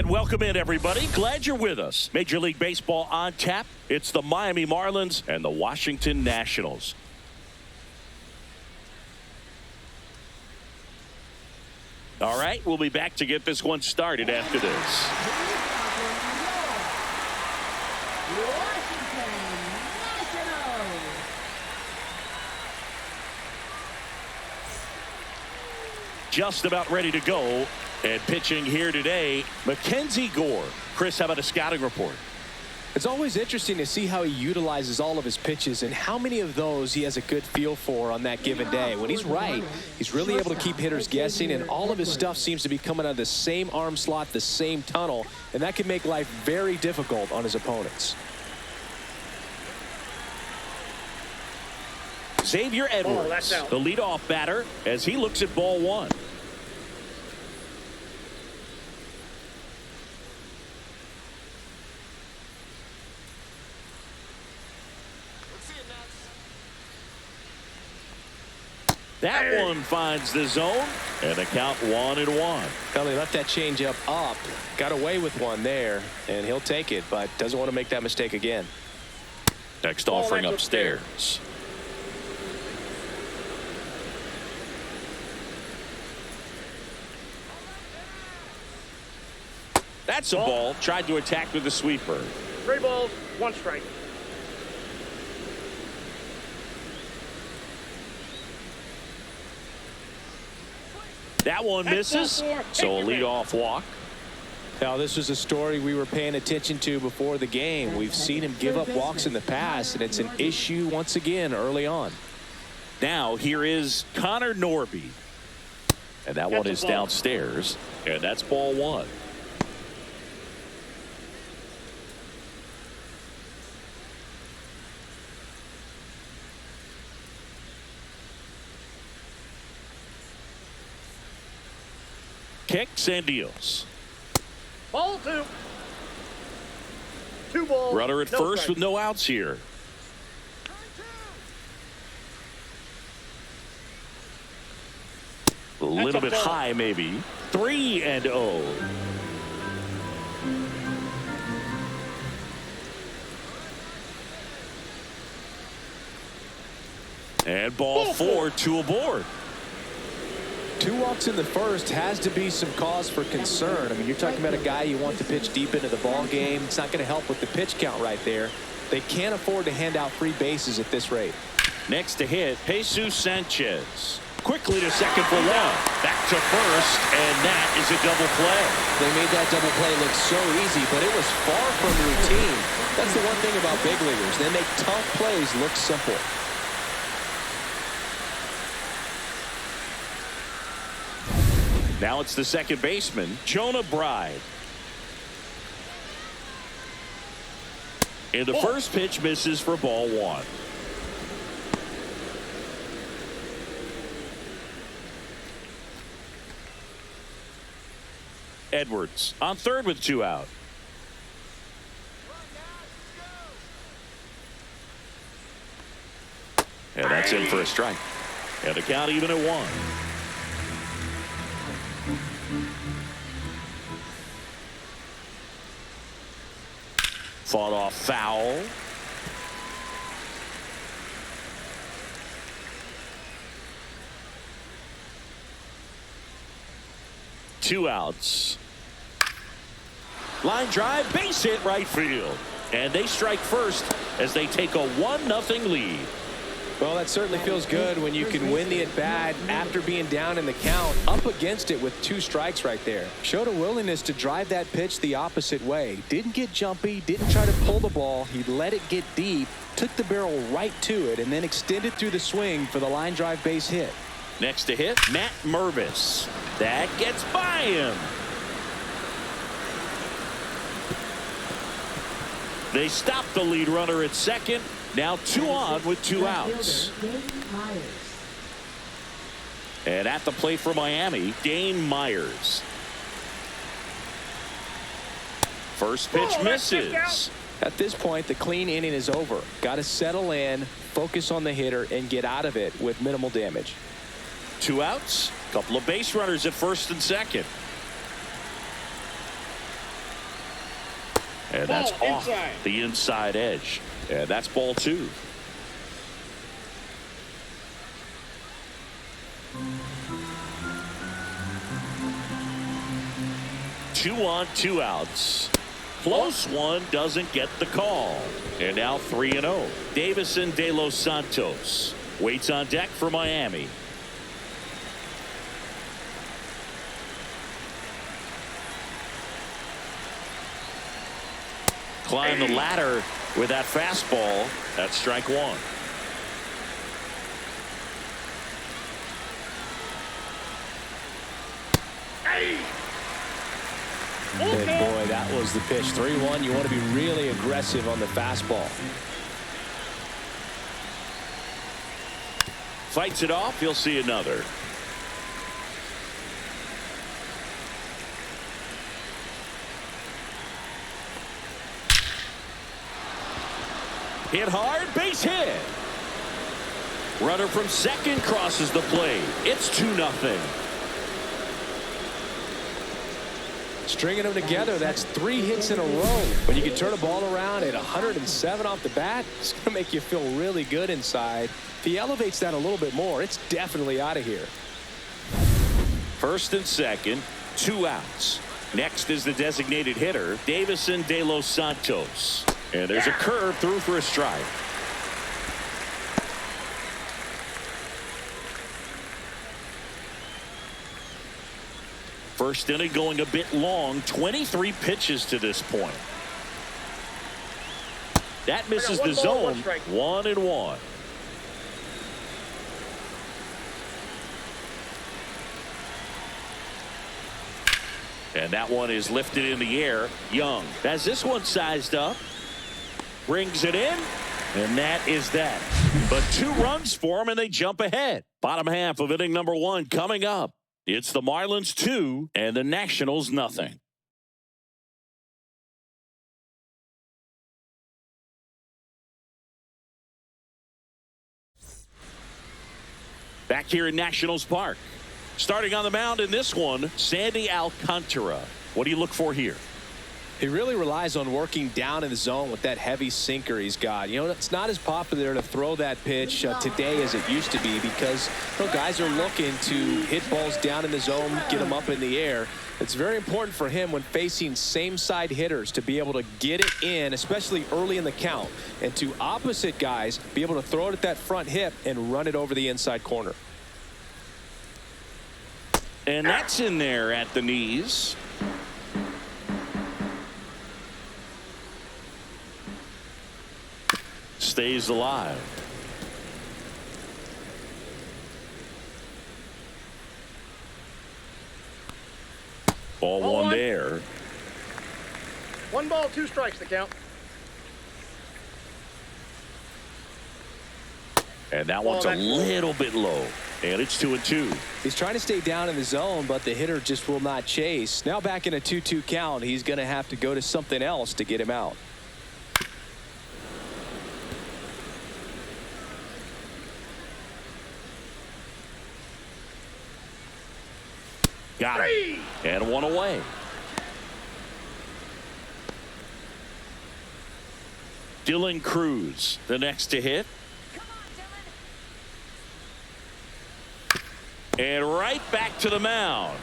And welcome in, everybody. Glad you're with us. Major League Baseball on tap. It's the Miami Marlins and the Washington Nationals. All right, we'll be back to get this one started after this. Just about ready to go. And pitching here today, Mackenzie Gore. Chris, how about a scouting report? It's always interesting to see how he utilizes all of his pitches and how many of those he has a good feel for on that given day. When he's right, he's really able to keep hitters guessing, and all of his stuff seems to be coming out of the same arm slot, the same tunnel, and that can make life very difficult on his opponents. Xavier Edwards, the leadoff batter, as he looks at ball one. That one finds the zone, and the count 1-1. Well, he left that changeup up, got away with one there, and he'll take it, but doesn't want to make that mistake again. Next offering upstairs. That's a ball. Tried to attack with the sweeper. 3 balls, 1 strike. That one misses, so a leadoff walk. Now, this was a story we were paying attention to before the game. We've seen him give up walks in the past, and it's an issue once again early on. Now, here is Connor Norby. And that one is downstairs, and that's ball one. Kicks and deals. Ball 2. 2 balls. Runner at first with no outs here. A little bit high, maybe. 3-0. And ball 4, 2 aboard. 2 walks in the first has to be some cause for concern. I mean, you're talking about a guy you want to pitch deep into the ball game. It's not going to help with the pitch count right there. They can't afford to hand out free bases at this rate. Next to hit, Jesus Sanchez. Quickly to second for one. Back to first, and that is a double play. They made that double play look so easy, but it was far from routine. That's the one thing about big leaguers. They make tough plays look simple. Now it's the second baseman, Jonah Bride. And the first pitch misses for ball 1. Edwards on third with 2 out. And that's in for a strike. And the count even at 1. Fought off foul. Two outs. Line drive, base hit right field. And they strike first as they take a 1-0 lead. Well, that certainly feels good when you can win the at-bat after being down in the count, up against it with 2 strikes right there. Showed a willingness to drive that pitch the opposite way. Didn't get jumpy, didn't try to pull the ball. He let it get deep, took the barrel right to it, and then extended through the swing for the line drive base hit. Next to hit, Matt Mervis. That gets by him. They stop the lead runner at second. Now 2 on with 2 outs. And at the plate for Miami, Dane Myers. First pitch misses. At this point, the clean inning is over. Got to settle in, focus on the hitter, and get out of it with minimal damage. 2 outs, couple of base runners at first and second. And that's Ball off inside. the inside edge. And that's ball 2. Two on, 2 outs. Close one, doesn't get the call. And now 3-0. Davison de los Santos waits on deck for Miami. Climb the ladder with that fastball. That's strike 1. And boy, that was the pitch. 3-1. You want to be really aggressive on the fastball. Fights it off. He'll see another. Hit hard, base hit. Runner from second crosses the plate. It's 2-0. Stringing them together, that's 3 hits in a row. When you can turn a ball around at 107 off the bat, it's going to make you feel really good inside. If he elevates that a little bit more, it's definitely out of here. First and second, 2 outs. Next is the designated hitter, Davison de los Santos. And there's a curve through for a strike. First inning going a bit long, 23 pitches to this point. That misses the zone. 1-1. And that one is lifted in the air. Young has this one sized up. Brings it in. And that is that. But 2 runs for him and they jump ahead. Bottom half of inning number 1 coming up. It's the Marlins 2 and the Nationals nothing. Back here in Nationals Park. Starting on the mound in this one, Sandy Alcantara. What do you look for here? He really relies on working down in the zone with that heavy sinker he's got. You know, it's not as popular to throw that pitch today as it used to be because guys are looking to hit balls down in the zone, get them up in the air. It's very important for him when facing same-side hitters to be able to get it in, especially early in the count, and to opposite guys be able to throw it at that front hip and run it over the inside corner. And that's in there at the knees. Stays alive. Ball 1 there. 1 ball, 2 strikes the count. And that one's a little bit low. And it's 2-2. He's trying to stay down in the zone, but the hitter just will not chase. Now back in a 2-2 count, he's going to have to go to something else to get him out. Got it. And 1 away. Dylan Cruz, the next to hit. And right back to the mound.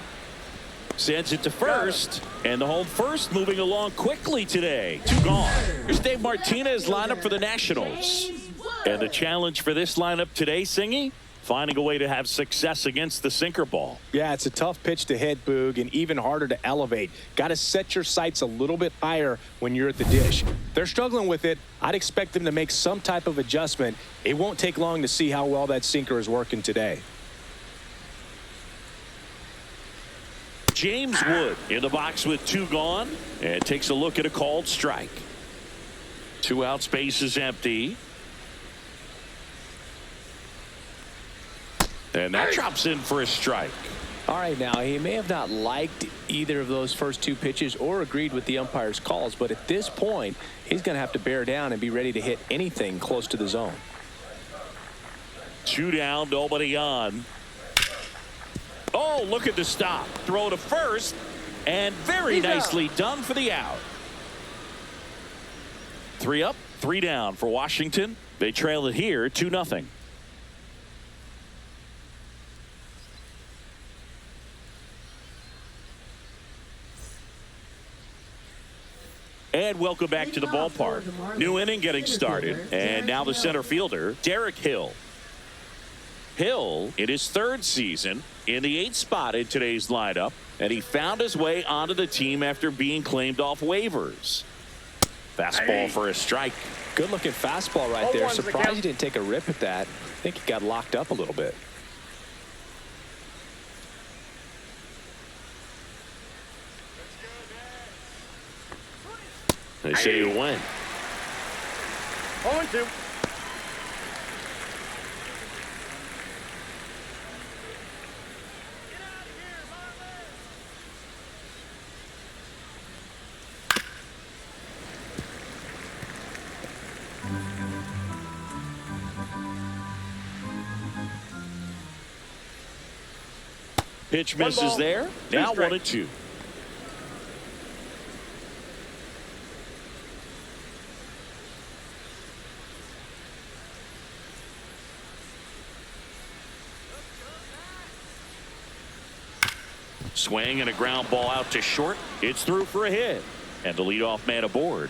Sends it to first. And the home first moving along quickly today. 2 gone. Here's Dave Martinez lineup for the Nationals. And the challenge for this lineup today, Singy, finding a way to have success against the sinker ball. Yeah, it's a tough pitch to hit, Boog, and even harder to elevate. Got to set your sights a little bit higher when you're at the dish. They're struggling with it. I'd expect them to make some type of adjustment. It won't take long to see how well that sinker is working today. James Wood in the box with 2 gone and takes a look at a called strike. 2 out, space is empty. And that drops in for a strike. All right, now, he may have not liked either of those first 2 pitches or agreed with the umpire's calls, but at this point, he's going to have to bear down and be ready to hit anything close to the zone. 2 down, nobody on. Oh, look at the stop. Throw to first, and very nicely done for the out. 3 up, 3 down for Washington. They trail it here 2-0. And welcome back to the ballpark. New inning getting started. And now the center fielder, Derek Hill. Hill, in his 3rd season, in the 8th spot in today's lineup. And he found his way onto the team after being claimed off waivers. Fastball for a strike. Good looking fastball right there. Surprised he didn't take a rip at that. I think he got locked up a little bit. They say you win. 0-2. Pitch misses there. Now 1-2. Swing and a ground ball out to short. It's through for a hit. And the leadoff man aboard.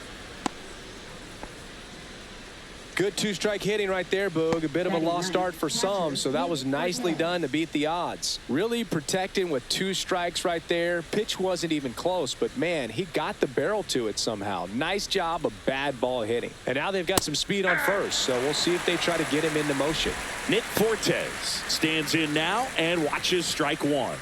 Good 2-strike hitting right there, Boog. A bit of a lost start for some, so that was nicely done to beat the odds. Really protecting with 2 strikes right there. Pitch wasn't even close, but man, he got the barrel to it somehow. Nice job of bad ball hitting. And now they've got some speed on first, so we'll see if they try to get him into motion. Nick Fortes stands in now and watches strike 1.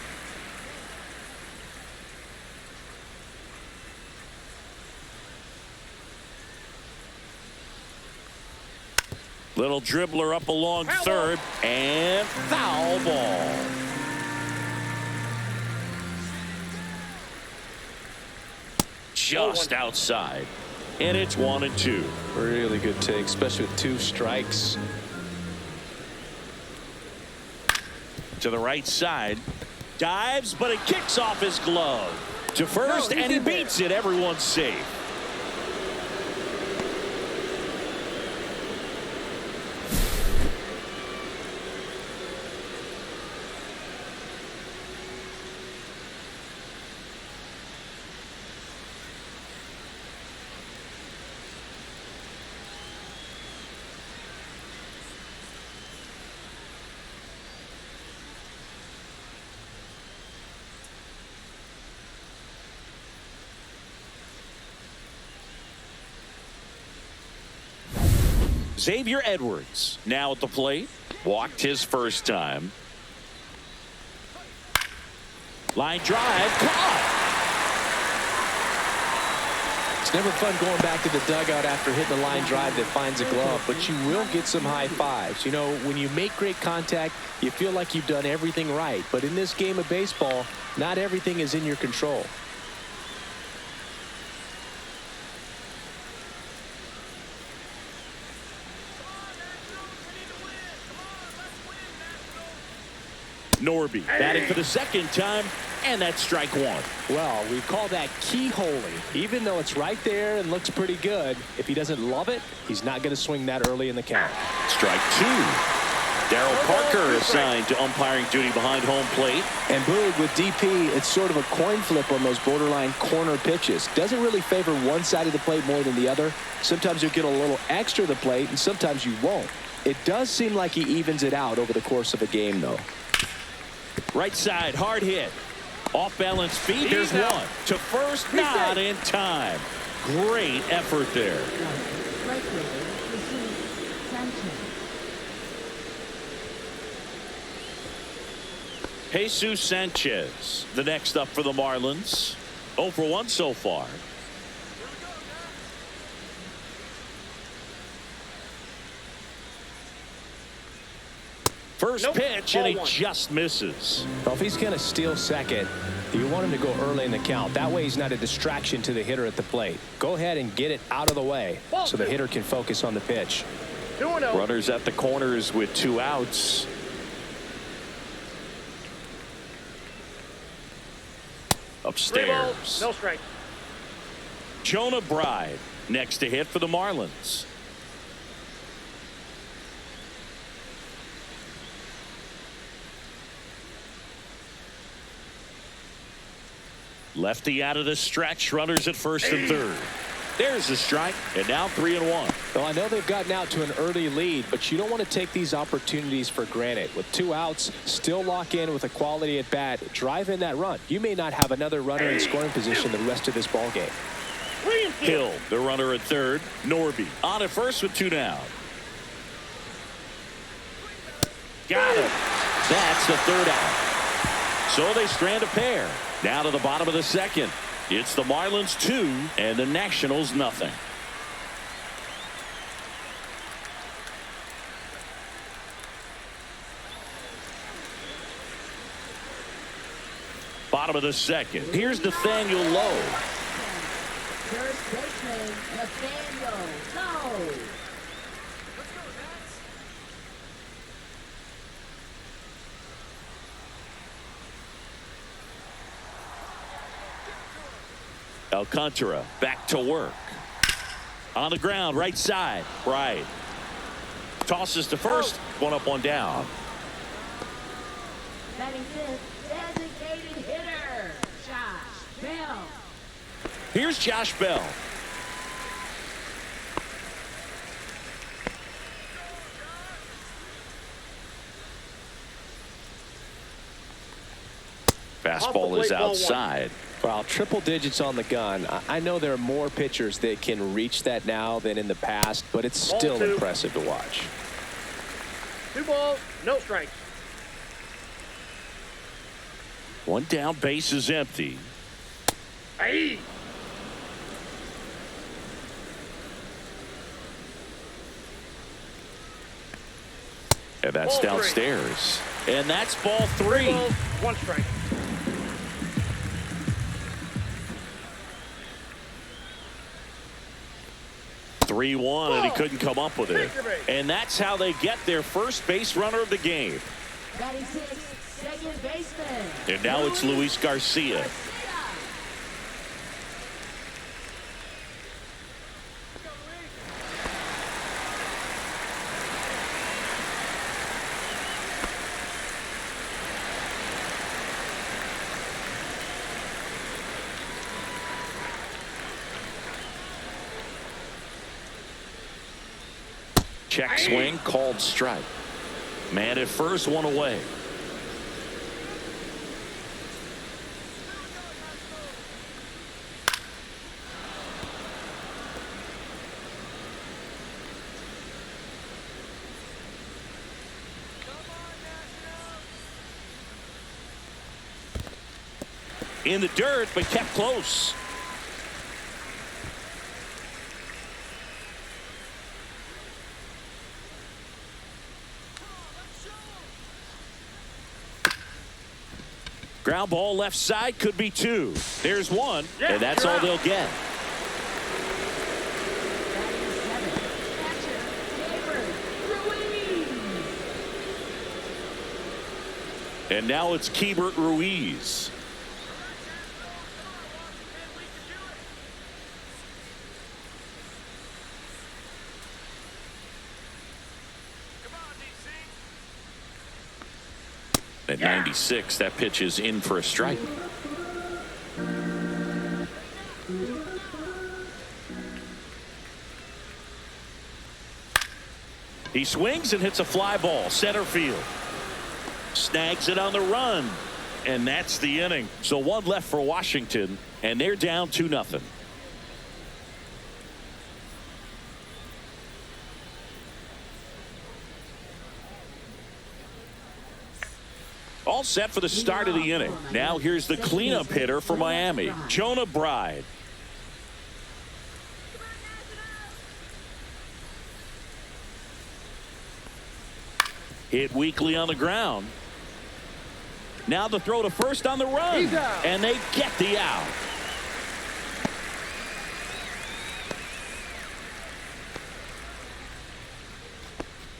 Little dribbler up along third, and foul ball. Just outside, and it's 1-2. Really good take, especially with 2 strikes. To the right side, dives, but it kicks off his glove. To first, and he beats it. Everyone's safe. Xavier Edwards now at the plate. Walked his first time. Line drive, caught. It's never fun going back to the dugout after hitting a line drive that finds a glove, but you will get some high fives. You know, when you make great contact, you feel like you've done everything right. But in this game of baseball, not everything is in your control. Norby batting for the 2nd time, and that's strike 1. Well, we call that keyholing. Even though it's right there and looks pretty good, if he doesn't love it, he's not going to swing that early in the count. Strike 2. Darryl Parker assigned to umpiring duty behind home plate. And Boog, with DP, it's sort of a coin flip on those borderline corner pitches. Doesn't really favor one side of the plate more than the other. Sometimes you'll get a little extra to the plate, and sometimes you won't. It does seem like he evens it out over the course of a game, though. Right side, hard hit. Off balance feet. There's one. To first, not in time. Great effort there. Jesus Sanchez, the next up for the Marlins. 0 for 1 so far. First pitch, and he just misses. Well, if he's going to steal second, you want him to go early in the count. That way he's not a distraction to the hitter at the plate. Go ahead and get it out of the way so the hitter can focus on the pitch. 2-0. Runners at the corners with 2 outs. Upstairs. No strike. Jonah Bride Next to hit for the Marlins. Lefty out of the stretch. Runners at first and third. There's the strike, and now 3-1. Well, I know they've gotten out to an early lead, but you don't want to take these opportunities for granted. With 2 outs, still lock in with a quality at bat, drive in that run. You may not have another runner in scoring position the rest of this ball game. Hill, the runner at third. Norby on at first with 2 down. Got him. That's the 3rd out. So they strand a pair. Down to the bottom of the 2nd. It's the Marlins 2 and the Nationals nothing. Bottom of the 2nd. Here's Nathaniel Lowe. First baseman, Nathaniel Lowe. Alcantara back to work. On the ground, right side. Right. Tosses to first. 1 up, 1 down. Batting fifth, designated hitter, Josh Bell. Here's Josh Bell. Fastball is outside. Well, triple digits on the gun. I know there are more pitchers that can reach that now than in the past, but it's still impressive to watch. 2 balls, no strikes. 1 down, base is empty. Hey. And that's Ball downstairs. And that's ball 3 3. balls, 1 strike. And he couldn't come up with it. And that's how they get their first base runner of the game. Batting sixth, second baseman. And now it's Luis Garcia. Check swing, called strike. Man at first, 1 away. In the dirt, but kept close. Ground ball left side, could be 2. There's 1, and that's all they'll get. And now it's Keibert Ruiz. At 96, that pitch is in for a strike. He swings and hits a fly ball, center field. Snags it on the run, and that's the inning. So 1 left for Washington, and they're down 2-0. All set for the start of the inning. Now here's the cleanup hitter for Miami, Jonah Bride. Hit weakly on the ground. Now the throw to first on the run, and they get the out.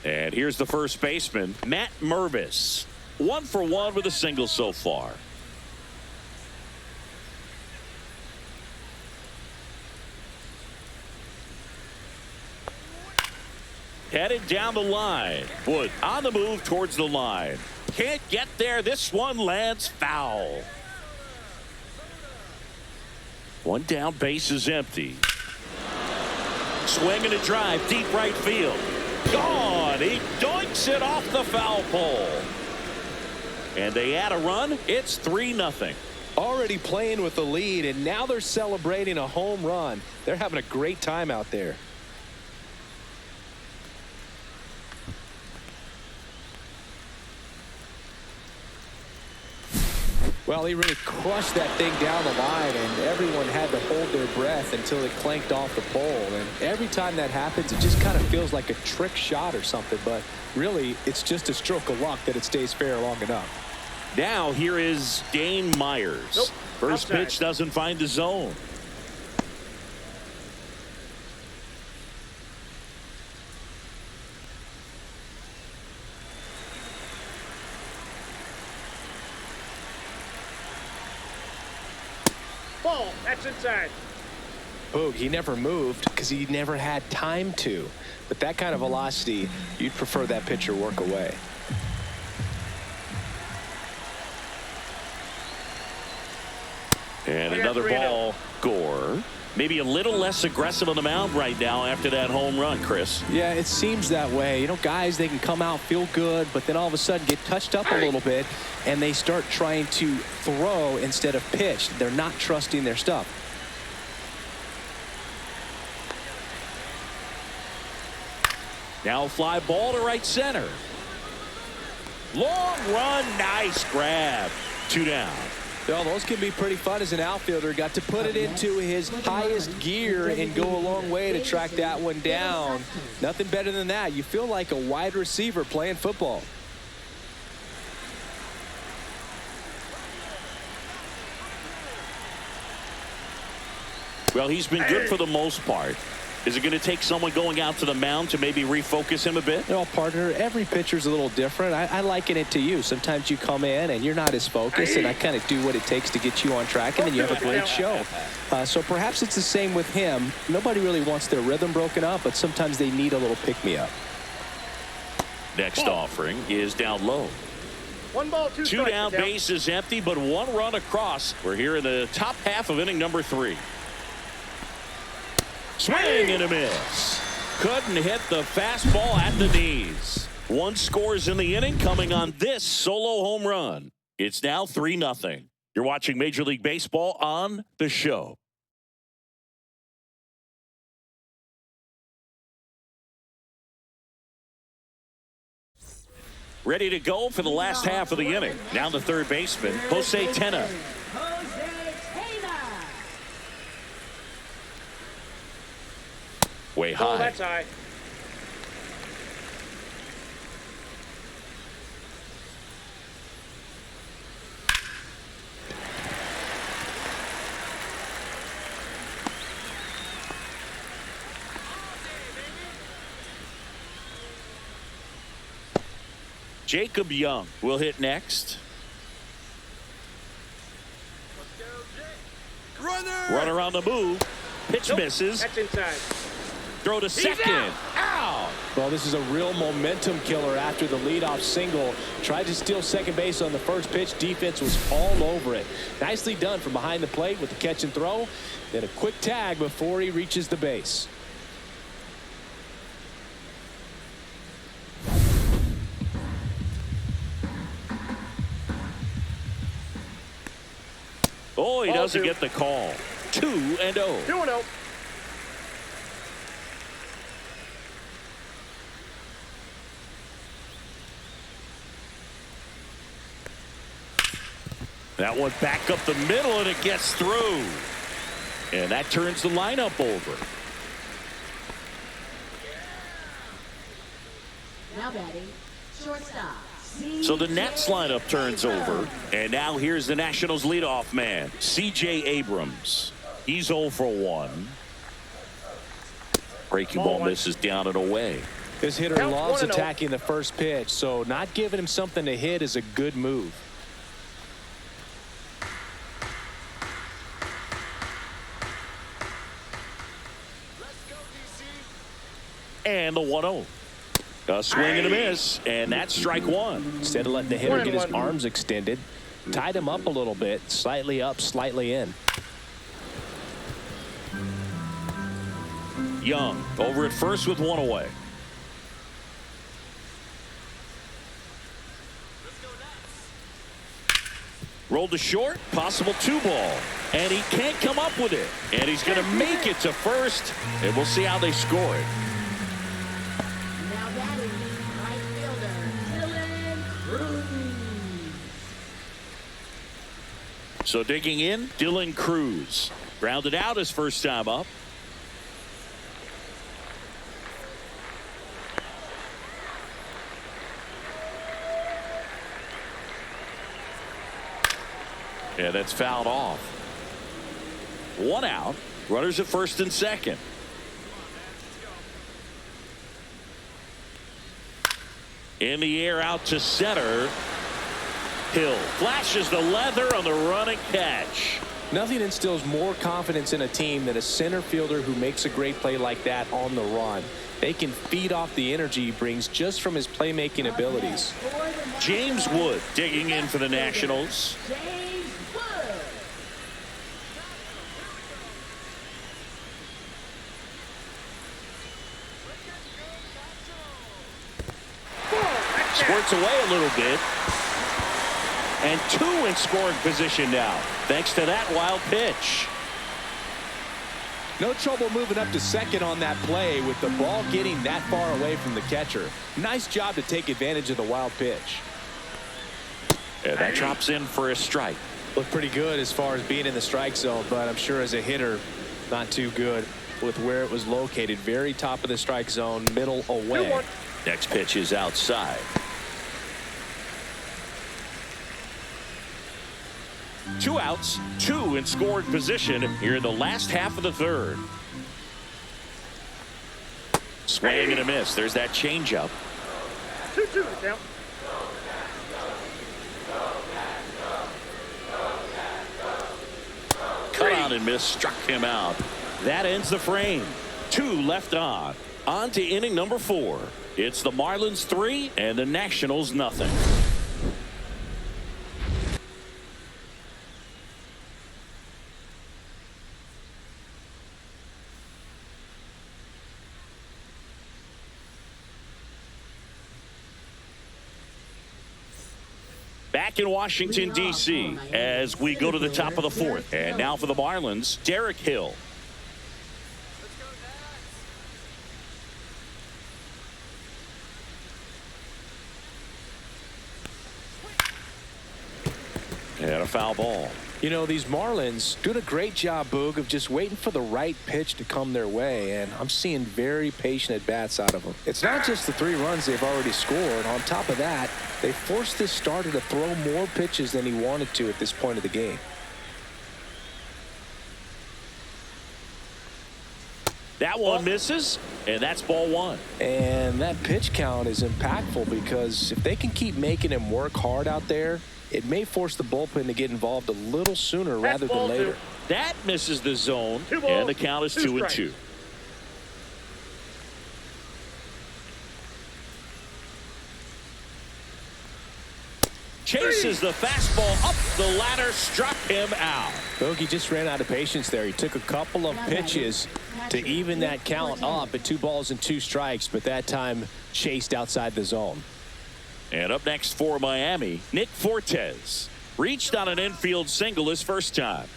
And here's the first baseman, Matt Mervis. 1 for 1 with a single so far. Headed down the line. Wood on the move towards the line. Can't get there. This one lands foul. One down, base is empty. Swing and a drive, deep right field. Gone. He doinks it off the foul pole. And they add a run. It's 3-0. Already playing with the lead, and now they're celebrating a home run. They're having a great time out there. Well, he really crushed that thing down the line, and everyone had to hold their breath until it clanked off the pole. And every time that happens, it just kind of feels like a trick shot or something. But really, it's just a stroke of luck that it stays fair long enough. Now here is Dane Myers. Nope. First Outside. pitch doesn't find the zone. Ball. That's inside. Boog, he never moved because he never had time to. But that kind of velocity, you'd prefer that pitcher work away. And We got another 3-0. ball. Gore. Maybe a little less aggressive on the mound right now after that home run, Chris. Yeah, it seems that way. You know, guys, they can come out, feel good, but then all of a sudden get touched up a little bit, and they start trying to throw instead of pitch. They're not trusting their stuff. Now a fly ball to right center. Long run, nice grab. 2 down. Well, those can be pretty fun as an outfielder. Got to put it into his highest gear and go a long way to track that one down. Nothing better than that. You feel like a wide receiver playing football. Well, he's been good for the most part. Is it going to take someone going out to the mound to maybe refocus him a bit? No, partner, every pitcher's a little different. I liken it to you. Sometimes you come in and you're not as focused, and I kind of do what it takes to get you on track, and then you have a great show. So perhaps it's the same with him. Nobody really wants their rhythm broken up, but sometimes they need a little pick-me-up. Next offering is down low. 1 ball, 2 2 strikes. down, base is empty, but 1 run across. We're here in the top half of inning number 3. Swing and a miss. Couldn't hit the fastball at the knees. 1 scores in the inning coming on this solo home run. It's now 3-0. You're watching Major League Baseball on The Show. Ready to go for the last half of the inning. Now the third baseman, Jose Tena. Way Oh, high. that's high. Jacob Young will hit next. Runner on the move. Pitch misses. That's inside. Throw to second. Out. Well, this is a real momentum killer after the leadoff single. Tried to steal second base on the first pitch. Defense was all over it. Nicely done from behind the plate with the catch and throw. Then a quick tag before he reaches the base. Oh, he Ball doesn't 2. get the call. 2-0. 2-0. That one back up the middle, and it gets through. And that turns the lineup over. Now batting, shortstop. So the Nets lineup turns over. And now here's the Nationals leadoff man, C.J. Abrams. He's 0 for 1. Breaking ball misses down and away. This hitter Counts loves 1-0. attacking the first pitch, so not giving him something to hit is a good move. And the 1-0. A swing and a miss, and that's strike one. Instead of letting the hitter get his arms extended, tied him up a little bit, slightly up, slightly in. Young over at first with one away. Rolled to short, possible 2-ball. And he can't come up with it. And he's going to make it to first. And we'll see how they score it. Now batting, right fielder, Cruz. So digging in, Dylan Cruz. Grounded out his first time up. And that's fouled off. One out. Runners at first and second. In the air out to center. Hill flashes the leather on the running catch. Nothing instills more confidence in a team than a center fielder who makes a great play like that on the run. They can feed off the energy he brings just from his playmaking abilities. James Wood digging in for the Nationals. James Wood. Squirts away a little bit. And two in scoring position now, thanks to that wild pitch. No trouble moving up to second on that play with the ball getting that far away from the catcher. Nice job to take advantage of the wild pitch. And that drops in for a strike. Looked pretty good as far as being in the strike zone, but I'm sure as a hitter, not too good with where it was located. Very top of the strike zone, middle away. Next pitch is outside. Two outs, two in scoring position here in the last half of the third. Swing and a miss. There's that changeup. 2-2 count. Cut out and miss, struck him out. That ends the frame. Two left on. On to inning number 4. It's the Marlins 3 and the Nationals nothing. Back in Washington, D.C. as we go to the top of the 4th. And now for the Marlins, Derek Hill. And a foul ball. You know, these Marlins doing a great job, Boog, of just waiting for the right pitch to come their way, and I'm seeing very patient at-bats out of them. It's not just the 3 runs they've already scored. On top of that, they forced this starter to throw more pitches than he wanted to at this point of the game. That one misses, and that's ball 1. And that pitch count is impactful because if they can keep making him work hard out there, it may force the bullpen to get involved a little sooner rather than later. That misses the zone, and the count is 2-2. Chases the fastball up the ladder, struck him out. Bogey just ran out of patience there. He took a couple of pitches to even that count up at 2 balls and 2 strikes, but that time chased outside the zone. And up next for Miami, Nick Fortes. Reached on an infield single his first time.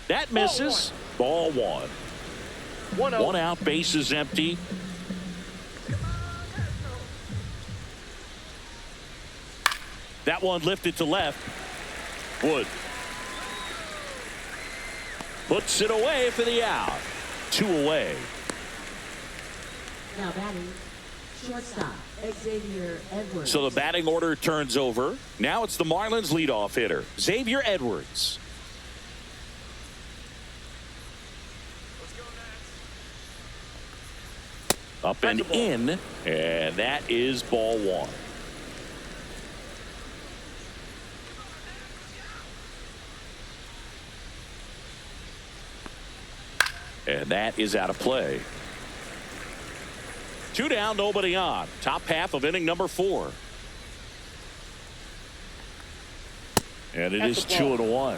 That misses. Ball 1. 1 out, bases empty. That one lifted to left. Wood puts it away for the out. 2 away. Now batting, shortstop, Xavier Edwards. So the batting order turns over. Now it's the Marlins leadoff hitter, Xavier Edwards. Up and in, and that is ball 1. And that is out of play. Two down, nobody on. Top half of inning number 4. And it is 2-1.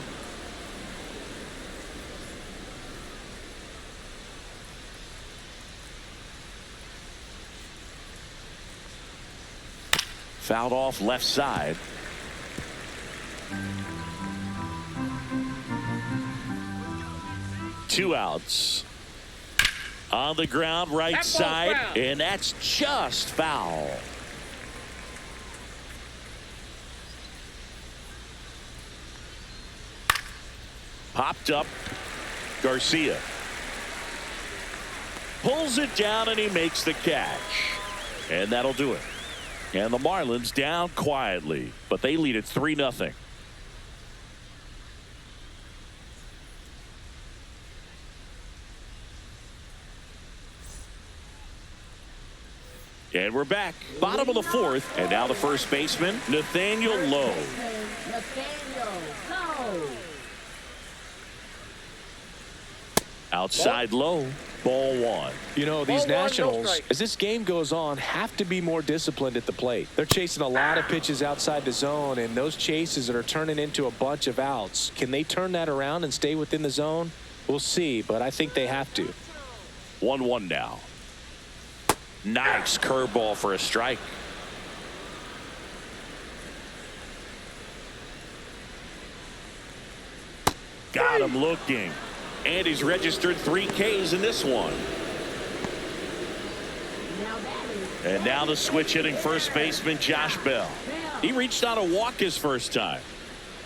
Fouled off left side. Two outs. On the ground, right side, and that's just foul. Popped up. Garcia pulls it down, and he makes the catch. And that'll do it. And the Marlins down quietly, but they lead it 3-0. And we're back. Bottom of the 4th. And now the first baseman, Nathaniel Lowe. Outside Lowe. Ball 1. You know, these Nationals, as this game goes on, have to be more disciplined at the plate. They're chasing a lot of pitches outside the zone, and those chases that are turning into a bunch of outs. Can they turn that around and stay within the zone? We'll see, but I think they have to. 1-1 now. Nice curveball for a strike. Got him looking. And he's registered 3 Ks in this one. And now the switch hitting first baseman Josh Bell. He reached out a walk his first time.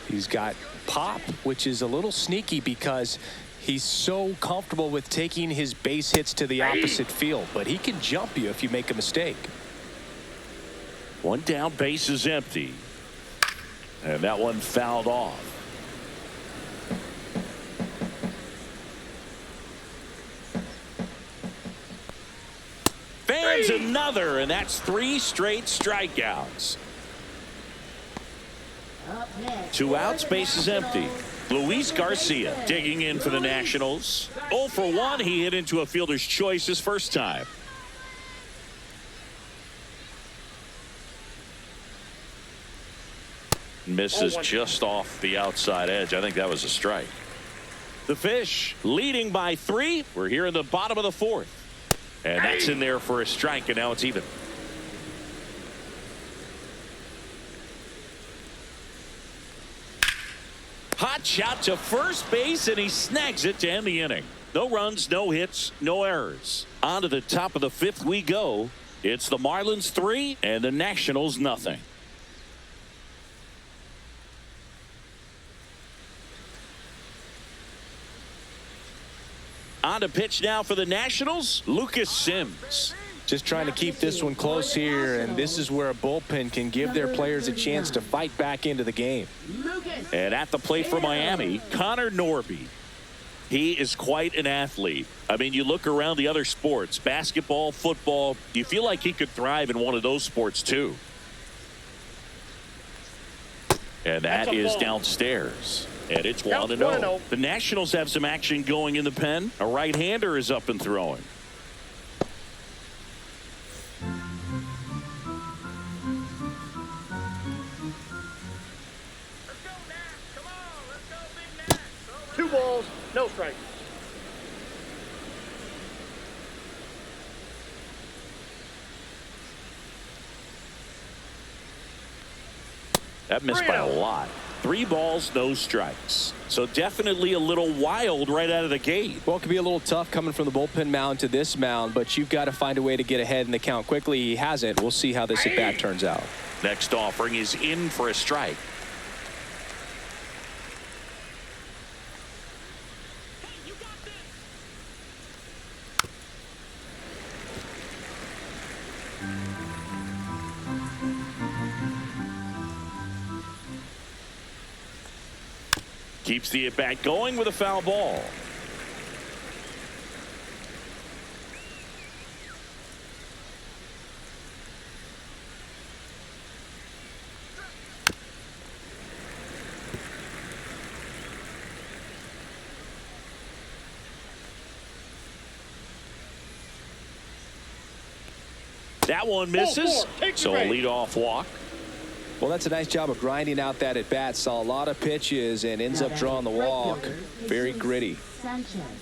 He's got pop, which is a little sneaky because he's so comfortable with taking his base hits to the opposite field, but he can jump you if you make a mistake. One down, base is empty. And that one fouled off. Fans another, and that's 3 straight strikeouts. 2 outs, base is empty. Luis Garcia digging in for the Nationals. 0 for 1. He hit into a fielder's choice his first time. Misses just off the outside edge. I think that was a strike. The Fish leading by 3. We're here in the bottom of the 4th. And that's in there for a strike, and now it's even. Hot shot to first base, and he snags it to end the inning. No runs, no hits, no errors. On to the top of the 5th we go. It's the Marlins 3 and the Nationals nothing. On to pitch now for the Nationals, Lucas Sims. Just trying to keep this one close here, and this is where a bullpen can give their players a chance to fight back into the game. And at the plate for Miami, Connor Norby. He is quite an athlete. I mean, you look around the other sports, basketball, football, you feel like he could thrive in one of those sports too. And that is downstairs. And it's 1-0. The Nationals have some action going in the pen. A right-hander is up and throwing. Two balls, no strike. That missed by a lot. 3 balls, no strikes. So definitely a little wild right out of the gate. Well, it could be a little tough coming from the bullpen mound to this mound, but you've got to find a way to get ahead in the count quickly. He hasn't. We'll see how this at-bat turns out. Next offering is in for a strike. Keeps the at-bat going with a foul ball. That one misses. So a leadoff walk. Well, that's a nice job of grinding out that at bat. Saw a lot of pitches and ends up drawing the walk. Very gritty.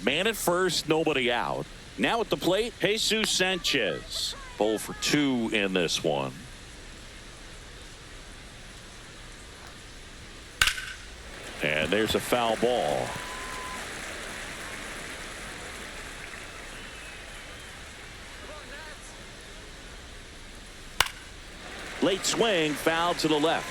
Man at first, nobody out. Now at the plate, Jesus Sanchez. 0 for 2 in this one. And there's a foul ball. Late swing, foul to the left.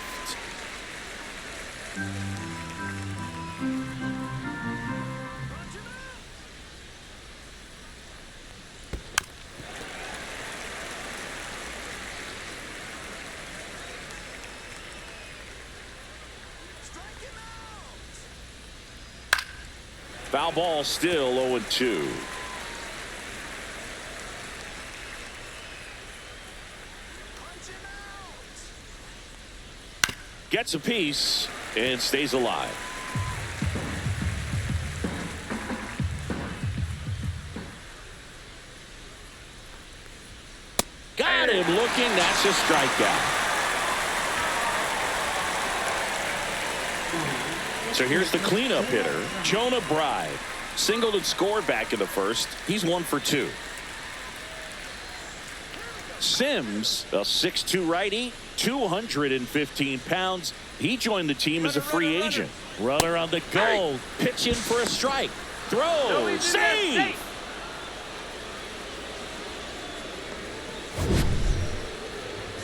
Foul ball, still 0-2. Gets a piece and stays alive. Got him looking. That's a strikeout. So here's the cleanup hitter, Jonah Bride. Singled and scored back in the first. He's 1 for 2. Sims, a 6'2" righty, 215 pounds. He joined the team as a free agent. Runner on the go. Pitch in for a strike. Throw. Save.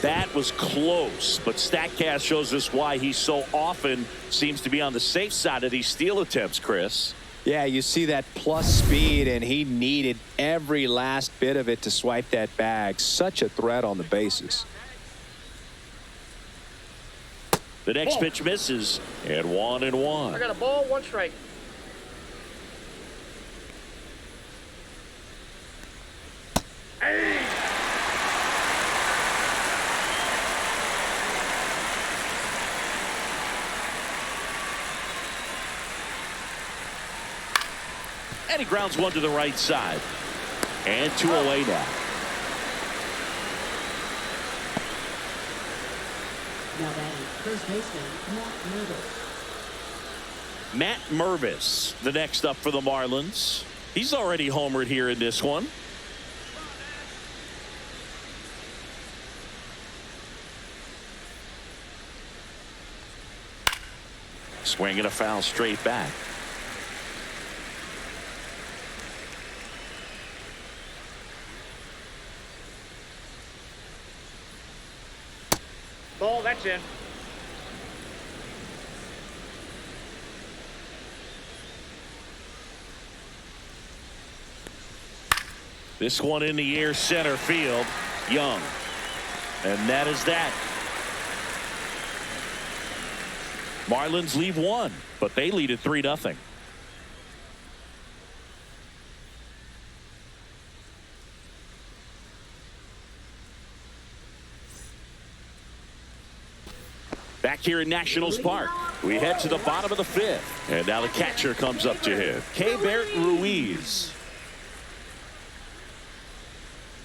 That was close, but StatCast shows us why he so often seems to be on the safe side of these steal attempts, Chris. Yeah, you see that plus speed, and he needed every last bit of it to swipe that bag. Such a threat on the bases. The next pitch misses, and 1-1. I got a ball, 1 strike. Hey! And he grounds one to the right side. And 2 away now. Now batting first baseman, Matt Matt Mervis. Mervis, the next up for the Marlins. He's already homered here in this one. Swinging a foul straight back. Ball, that's in. This one in the air, center field. Young. And that is that. Marlins leave 1, but they lead at 3-0. Back here in Nationals Park, we head to the bottom of the 5th. And now the catcher comes up to him. Keibert Ruiz.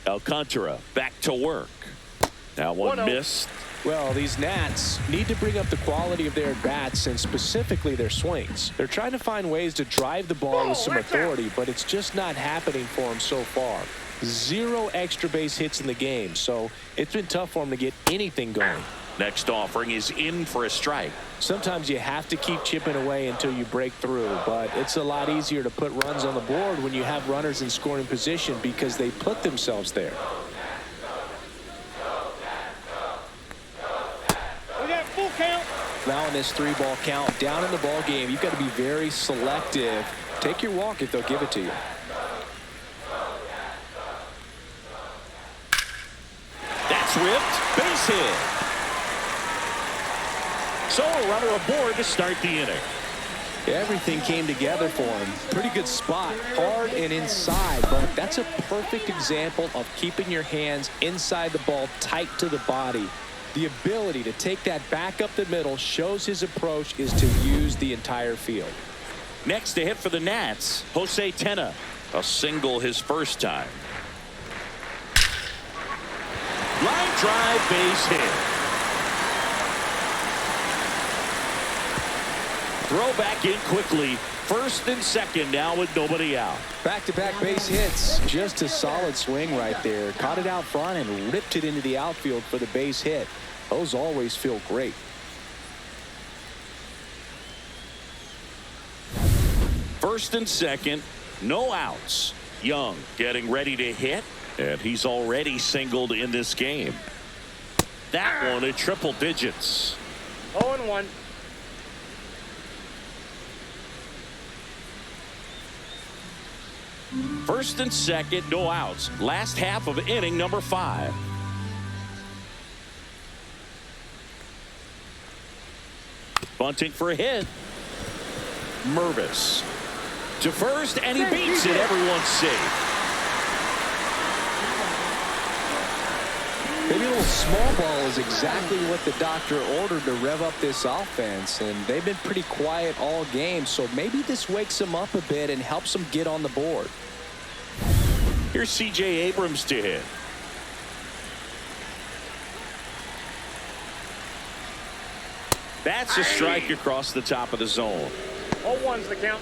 Alcantara back to work. That one missed. Well, these Nats need to bring up the quality of their bats and specifically their swings. They're trying to find ways to drive the ball with some authority, but it's just not happening for them so far. 0 extra base hits in the game, so it's been tough for them to get anything going. Next offering is in for a strike. Sometimes you have to keep chipping away until you break through, but it's a lot easier to put runs on the board when you have runners in scoring position because they put themselves there. We got full count. Now in this 3-ball count, down in the ball game, you've got to be very selective. Take your walk if they'll give it to you. That's ripped. Base hit. So a runner aboard to start the inning. Everything came together for him. Pretty good spot, hard and inside, but that's a perfect example of keeping your hands inside the ball tight to the body. The ability to take that back up the middle shows his approach is to use the entire field. Next to hit for the Nats, Jose Tena. A single his first time. Line drive, base hit. Throw back in quickly. First and second now with nobody out. Back-to-back base hits. Just a solid swing right there. Caught it out front and ripped it into the outfield for the base hit. Those always feel great. First and second, no outs. Young getting ready to hit, and he's already singled in this game. That one in triple digits. 0-1. First and second, no outs. Last half of inning number 5. Bunting for a hit. Mervis to first, and he beats it. Everyone's safe. Maybe a little small ball is exactly what the doctor ordered to rev up this offense, and they've been pretty quiet all game, so maybe this wakes them up a bit and helps them get on the board. Here's C.J. Abrams to hit. That's a strike across the top of the zone. 0-1's the count.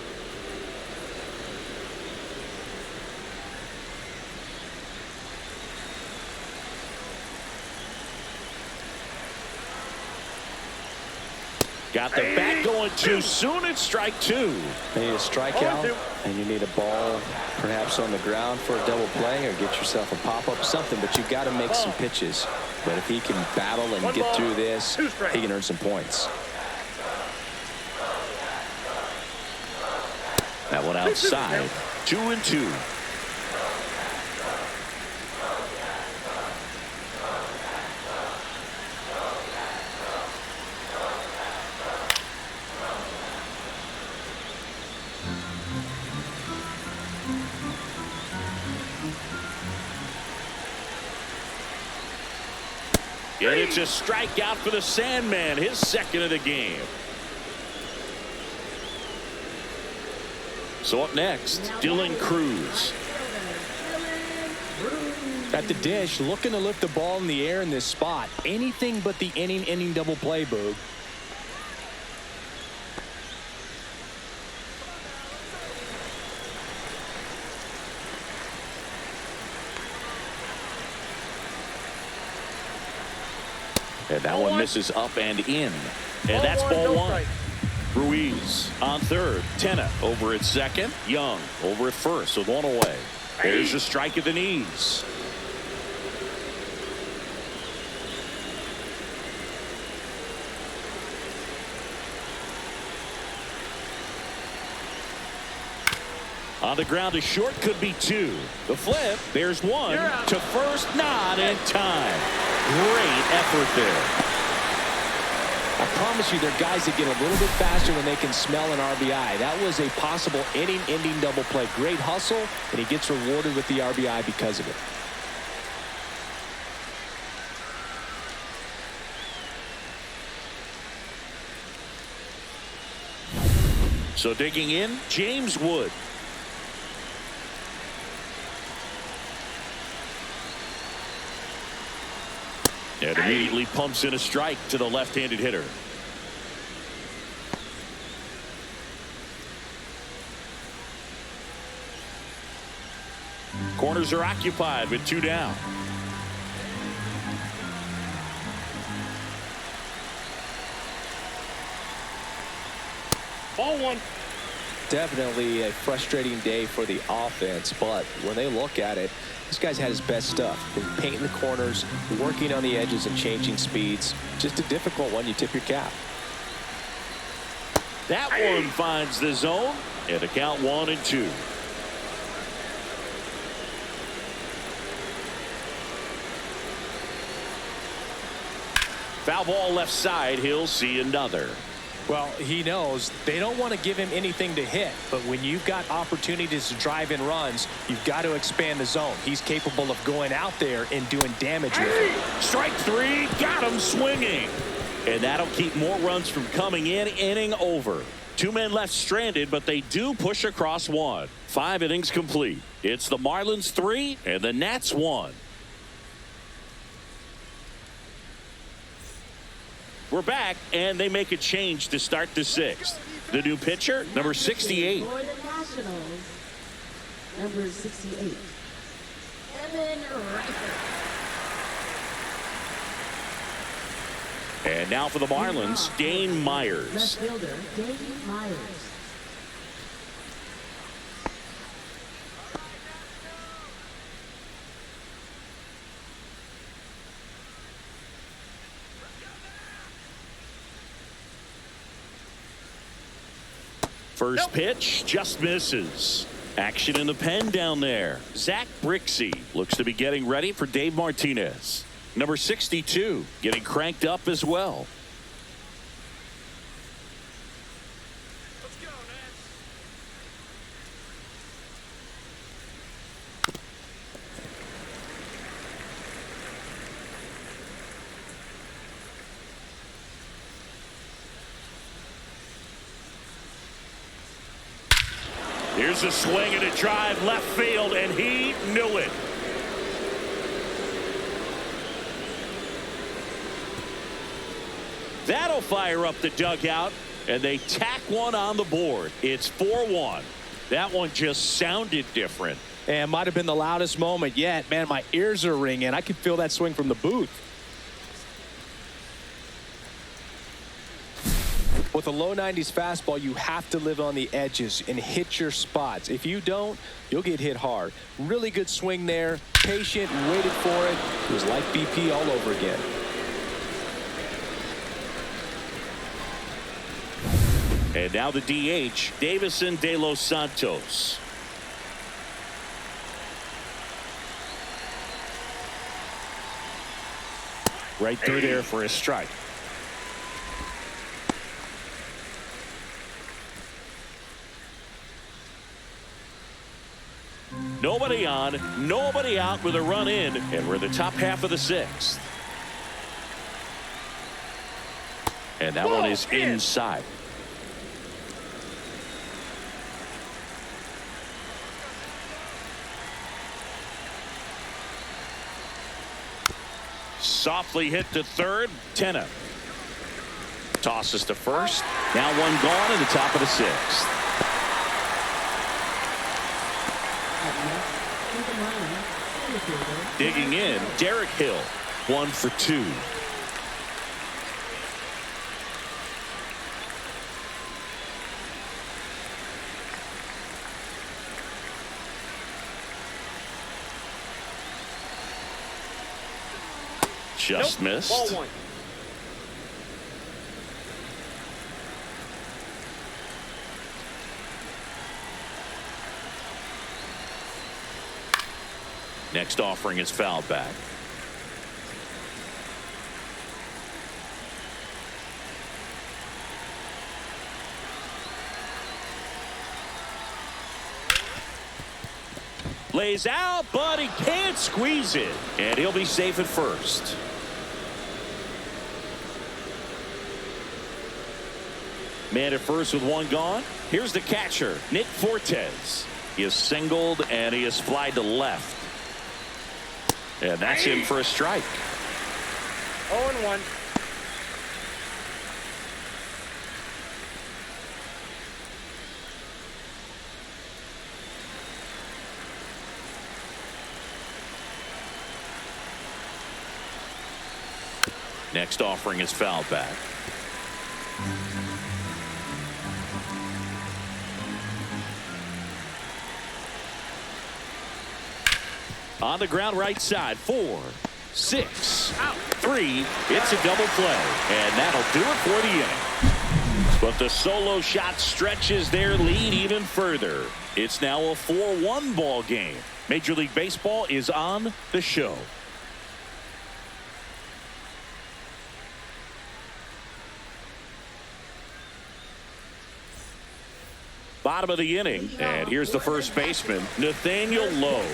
Got the bat going too soon. It's strike 2. You need a strikeout, and you need a ball perhaps on the ground for a double play, or get yourself a pop-up, something, but you've got to make some pitches. But if he can battle and get through this, he can earn some points. That one outside. 2-2. And it's a strikeout for the Sandman, his second of the game. So up next, Dylan Cruz. At the dish, looking to lift the ball in the air in this spot. Anything but the inning double play, Boog. And that one misses up and in. And that's ball 1. Ruiz on third. Tenna over at second. Young over at first with one away. There's a strike at the knees. On the ground to short, could be 2. The flip, there's 1 to first, not in time. Great effort there. I promise you, there are guys that get a little bit faster when they can smell an RBI. That was a possible inning-ending double play. Great hustle, and he gets rewarded with the RBI because of it. So digging in, James Wood. And immediately pumps in a strike to the left-handed hitter. Corners are occupied with 2 down. Ball 1. Definitely a frustrating day for the offense, but when they look at it, this guy's had his best stuff. Been painting the corners, working on the edges, and changing speeds. Just a difficult one. You tip your cap. That one finds the zone, and a count 1-2. Foul ball left side. He'll see another. Well, he knows they don't want to give him anything to hit, but when you've got opportunities to drive in runs, you've got to expand the zone. He's capable of going out there and doing damage with it. Strike 3, got him swinging. And that'll keep more runs from coming in. Inning over. 2 men left stranded, but they do push across 1. 5 innings complete. It's the Marlins 3 and the Nats 1. We're back, and they make a change to start the sixth. The new pitcher, number 68. For the Nationals, number 68, Evan Riker. And now for the Marlins, Dane Myers. Left fielder, Dane Myers. First pitch just misses. Action in the pen down there. Zach Brixey looks to be getting ready for Dave Martinez. Number 62 getting cranked up as well. Here's a swing and a drive left field, and he knew it. That'll fire up the dugout, and they tack one on the board. It's 4-1. That one just sounded different. And might have been the loudest moment yet. Man, my ears are ringing. I could feel that swing from the booth. With a low 90s fastball, you have to live on the edges and hit your spots. If you don't, you'll get hit hard. Really good swing there. Patient, waited for it. It was like BP all over again. And now the DH, Davison De Los Santos. Right through there for a strike. Nobody on, nobody out with a run in, and we're in the top half of the sixth. And that one is inside. Softly hit to third. Tenna tosses to first. Now one gone in the top of the sixth. Digging in, Derek Hill, 1 for 2. Just missed. Ball one. Next offering is fouled back. Lays out, but he can't squeeze it. And he'll be safe at first. Man at first with one gone. Here's the catcher, Nick Fortes. He is singled and he is flied to left. And that's in for a strike. 0-1. Next offering is fouled back. On the ground right side, 4, 6, 3. It's a double play, and that'll do it for the inning. But the solo shot stretches their lead even further. It's now a 4-1 ball game. Major League Baseball is on the show. Bottom of the inning, and here's the first baseman, Nathaniel Lowe.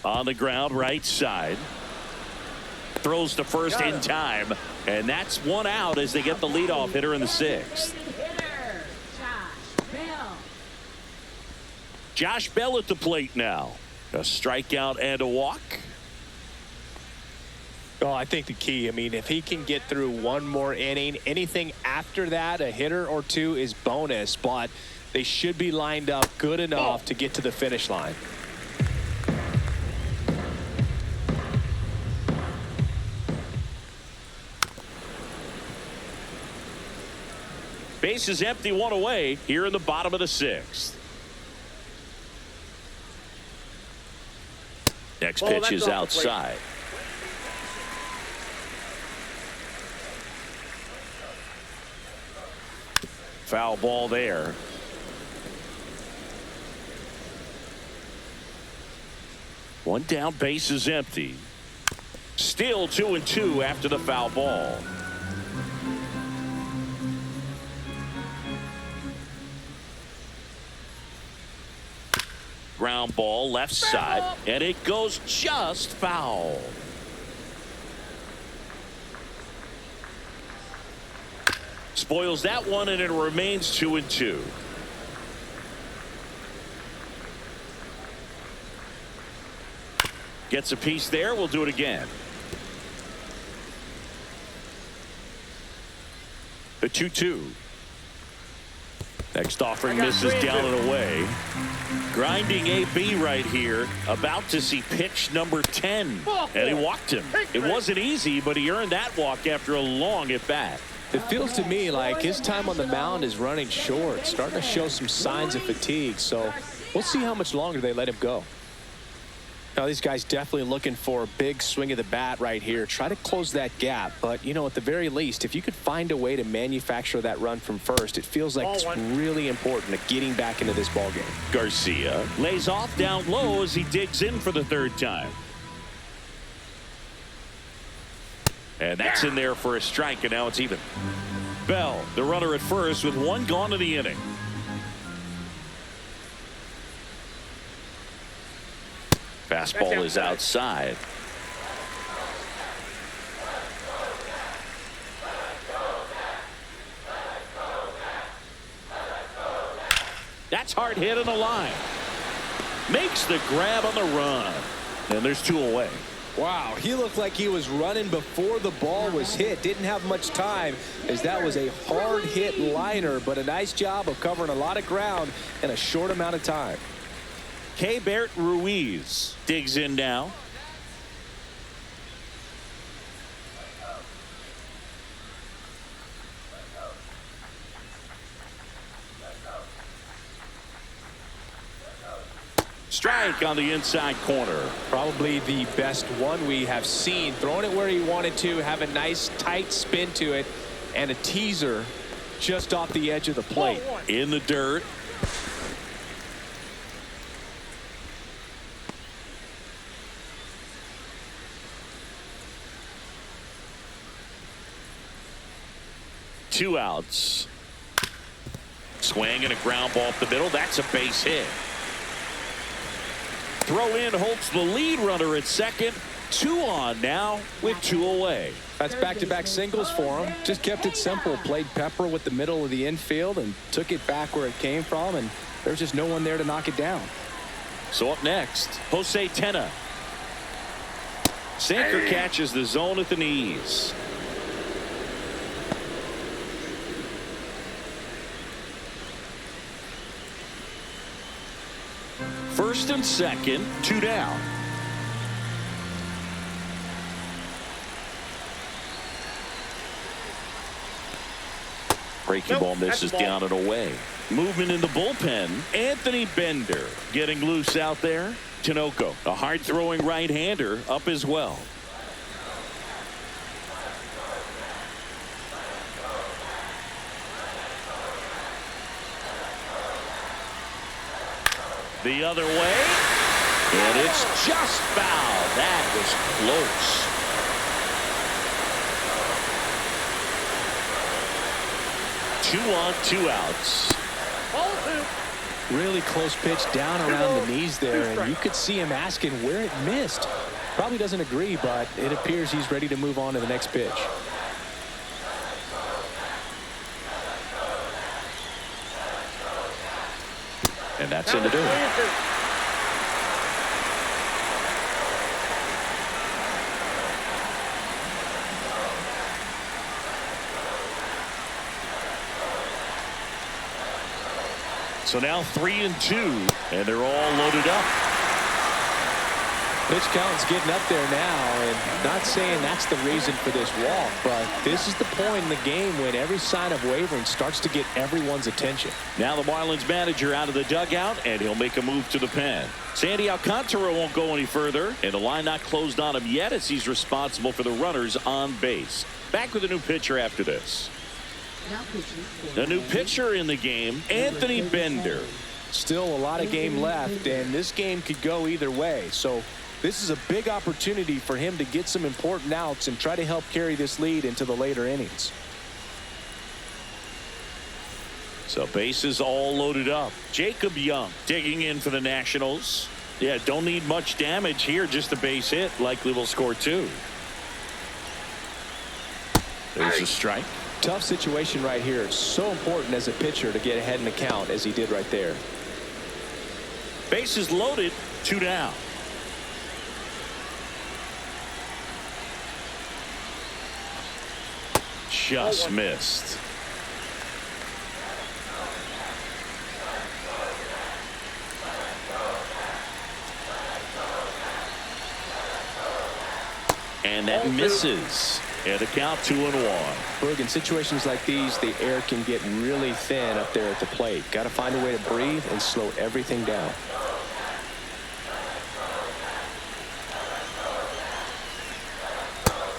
On the ground right side. Throws to first in time, and that's one out as they get the leadoff hitter in the sixth. Josh Bell at the plate now. A strikeout and a walk. Oh, I think the key, I mean, if he can get through one more inning, anything after that, a hitter or two is bonus, but they should be lined up good enough to get to the finish line. Base is empty, one away here in the bottom of the sixth. Next pitch is outside. Foul ball there. One down, base is empty. Still 2-2 after the foul ball. Ground ball left side, and it goes just foul. Spoils that one, and it remains 2-2. Gets a piece there. We'll do it again. The 2-2. Next offering misses down and away. Grinding AB right here. About to see pitch number 10. And he walked him. It wasn't easy, but he earned that walk after a long at bat. It feels to me like his time on the mound is running short, starting to show some signs of fatigue. So we'll see how much longer they let him go. Now, these guys definitely looking for a big swing of the bat right here. Try to close that gap. But, you know, at the very least, if you could find a way to manufacture that run from first, it feels like it's really important to getting back into this ball game. Garcia lays off down low as he digs in for the third time. And that's in there for a strike, and now it's even. Bell, the runner at first, with one gone in the inning. Fastball is outside. That's hard hit on the line. Makes the grab on the run. And there's two away. Wow, he looked like he was running before the ball was hit. Didn't have much time, as that was a hard hit liner, but a nice job of covering a lot of ground in a short amount of time. Keibert Ruiz digs in now. Strike on the inside corner. Probably the best one we have seen. Throwing it where he wanted to, have a nice tight spin to it, and a teaser just off the edge of the plate. In the dirt. Two outs. Swing and a ground ball up the middle. That's a base hit. Throw in holds the lead runner at second. Two on now with two away. That's back-to-back singles for him. Just kept it simple. Played pepper with the middle of the infield and took it back where it came from, and there's just no one there to knock it down. So up next, Jose Tena. Sinker catches the zone at the knees. First and second, two down. Breaking ball misses down and away. Movement in the bullpen. Anthony Bender getting loose out there. Tinoco, a hard-throwing right-hander, up as well. The other way, and it's just foul. That was close. 2 on, 2 outs. Really close pitch down around the knees there, and you could see him asking where it missed. Probably doesn't agree, but it appears he's ready to move on to the next pitch. And that's in the door. So now 3-2, and they're all loaded up. Pitch count's getting up there now, and not saying that's the reason for this walk, but this is the point in the game when every sign of wavering starts to get everyone's attention. Now the Marlins manager out of the dugout, and he'll make a move to the pen. Sandy Alcantara won't go any further, and the line not closed on him yet as he's responsible for the runners on base. Back with a new pitcher after this. The new pitcher in the game, Anthony Bender. Still a lot of game left, and this game could go either way. So this is a big opportunity for him to get some important outs and try to help carry this lead into the later innings. So bases all loaded up. Jacob Young digging in for the Nationals. Yeah, don't need much damage here, just a base hit. Likely will score 2. There's a strike. Tough situation right here. It's so important as a pitcher to get ahead in the count as he did right there. Bases loaded, 2 down. Just missed. And that misses. And the count 2-1. Boog, in situations like these, the air can get really thin up there at the plate. Got to find a way to breathe and slow everything down.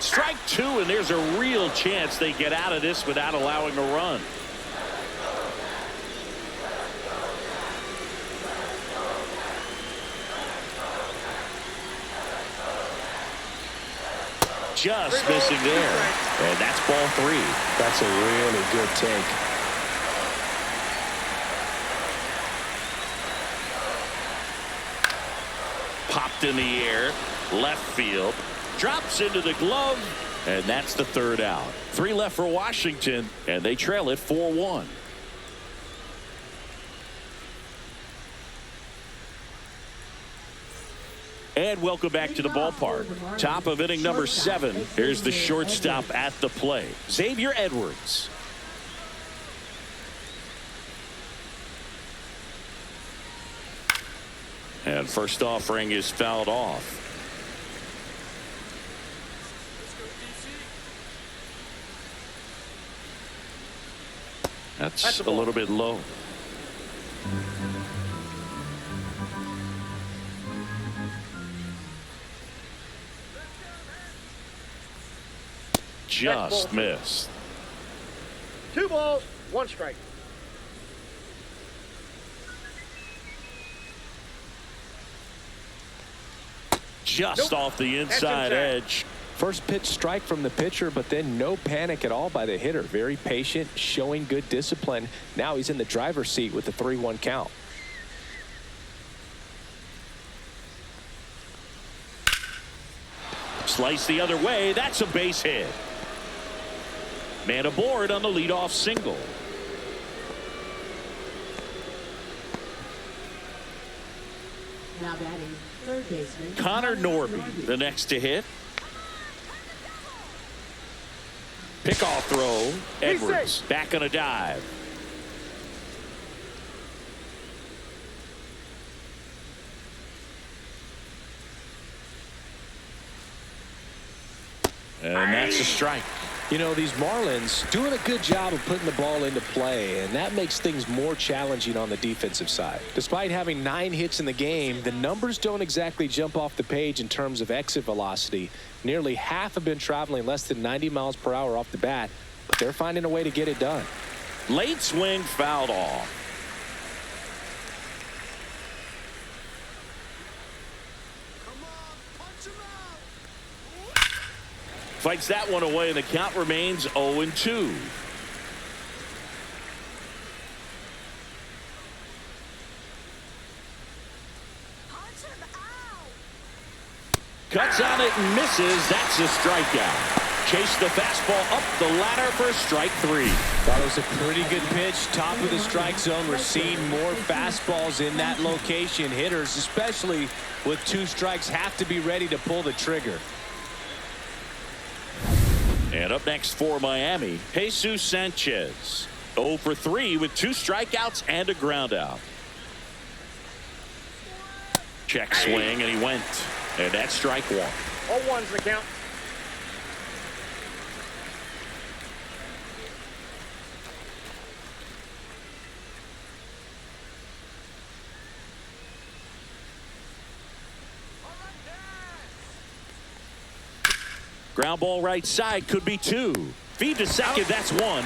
Strike 2, and there's a real chance they get out of this without allowing a run. Just missing there. And that's ball 3. That's a really good take. Popped in the air. Left field. Drops into the glove. And that's the 3rd out. 3 left for Washington. And they trail it 4-1. And welcome back to the ballpark. Top of inning number 7. Here's the shortstop at the plate, Xavier Edwards. And first offering is fouled off. That's a little bit low. Just missed. 2 balls, 1 strike. Just off the inside edge. First pitch strike from the pitcher, but then no panic at all by the hitter. Very patient, showing good discipline. Now he's in the driver's seat with the 3-1 count. Slice the other way. That's a base hit. Man aboard on the leadoff single. Now batting third baseman Connor Norby, the next to hit. Pickoff throw. Edwards back on a dive. And that's a strike. You know, these Marlins doing a good job of putting the ball into play, and that makes things more challenging on the defensive side. Despite having 9 hits in the game, the numbers don't exactly jump off the page in terms of exit velocity. Nearly half have been traveling less than 90 miles per hour off the bat, but they're finding a way to get it done. Late swing fouled off. Fights that one away, and the count remains 0-2. Cuts on it and misses. That's a strikeout. Chase the fastball up the ladder for strike 3. That was a pretty good pitch. Top of the strike zone. We're seeing more fastballs in that location. Hitters, especially with 2 strikes, have to be ready to pull the trigger. And up next for Miami, Jesus Sanchez. 0 for 3 with 2 strikeouts and a ground out. Check swing, and he went. And that's strike 1. All ones the count. Ground ball right side, could be 2. Feed to second, that's 1. Return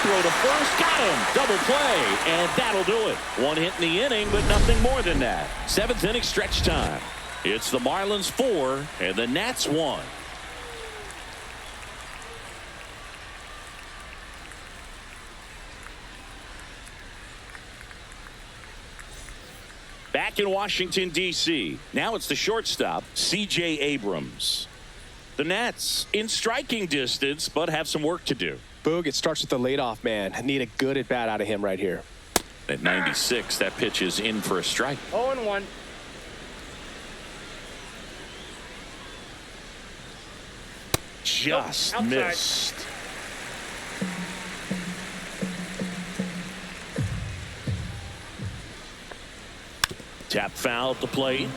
throw to first, got him. Double play, and that'll do it. 1 hit in the inning, but nothing more than that. 7th inning stretch time. It's the Marlins 4 and the Nats 1. Back in Washington, D.C. Now it's the shortstop, C.J. Abrams. The Nats in striking distance, but have some work to do. Boog, it starts with the leadoff man. I need a good at-bat out of him right here. At 96, that pitch is in for a strike. 0-1. Just missed. Tap foul at the plate.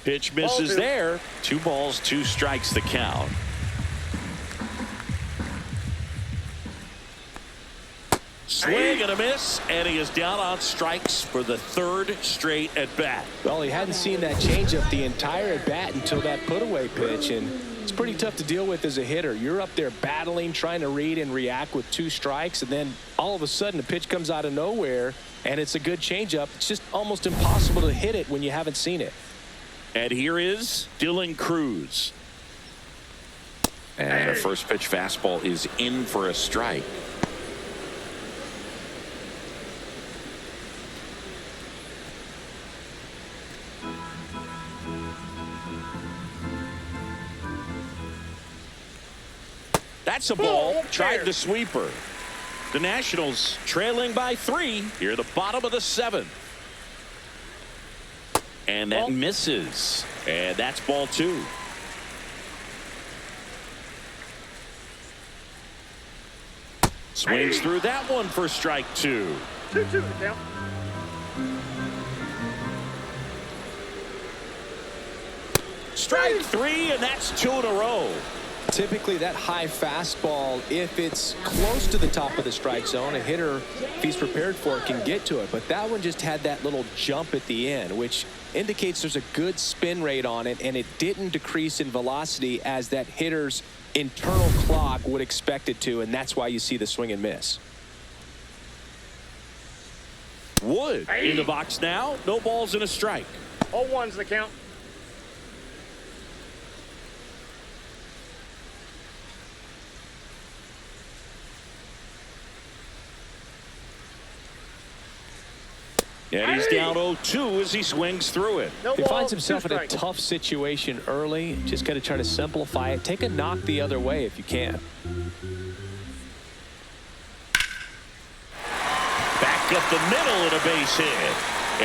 Pitch misses there. 2 balls, 2 strikes the count. Swing and a miss, and he is down on strikes for the 3rd straight at bat. Well, he hadn't seen that changeup the entire at bat until that put-away pitch, and it's pretty tough to deal with as a hitter. You're up there battling, trying to read and react with 2 strikes, and then all of a sudden the pitch comes out of nowhere, and it's a good changeup. It's just almost impossible to hit it when you haven't seen it. And here is Dylan Cruz. And a first pitch fastball is in for a strike. That's a ball. Tried the sweeper. The Nationals trailing by 3 here at the bottom of the 7th. And that misses. And that's ball 2. Swings through that one for strike 2. 2-2 the count. Strike 3, and that's 2 in a row. Typically, that high fastball, if it's close to the top of the strike zone, a hitter, if he's prepared for it, can get to it. But that one just had that little jump at the end, which indicates there's a good spin rate on it, and it didn't decrease in velocity as that hitter's internal clock would expect it to, and that's why you see the swing and miss. Wood in the box now. No balls and a strike. All ones the count. And he's down 0-2 as he swings through it. No He ball, finds himself 2 in a strikes. tough situation early. Just got to try to simplify it. Take a knock the other way if you can. Back up the middle and a base hit.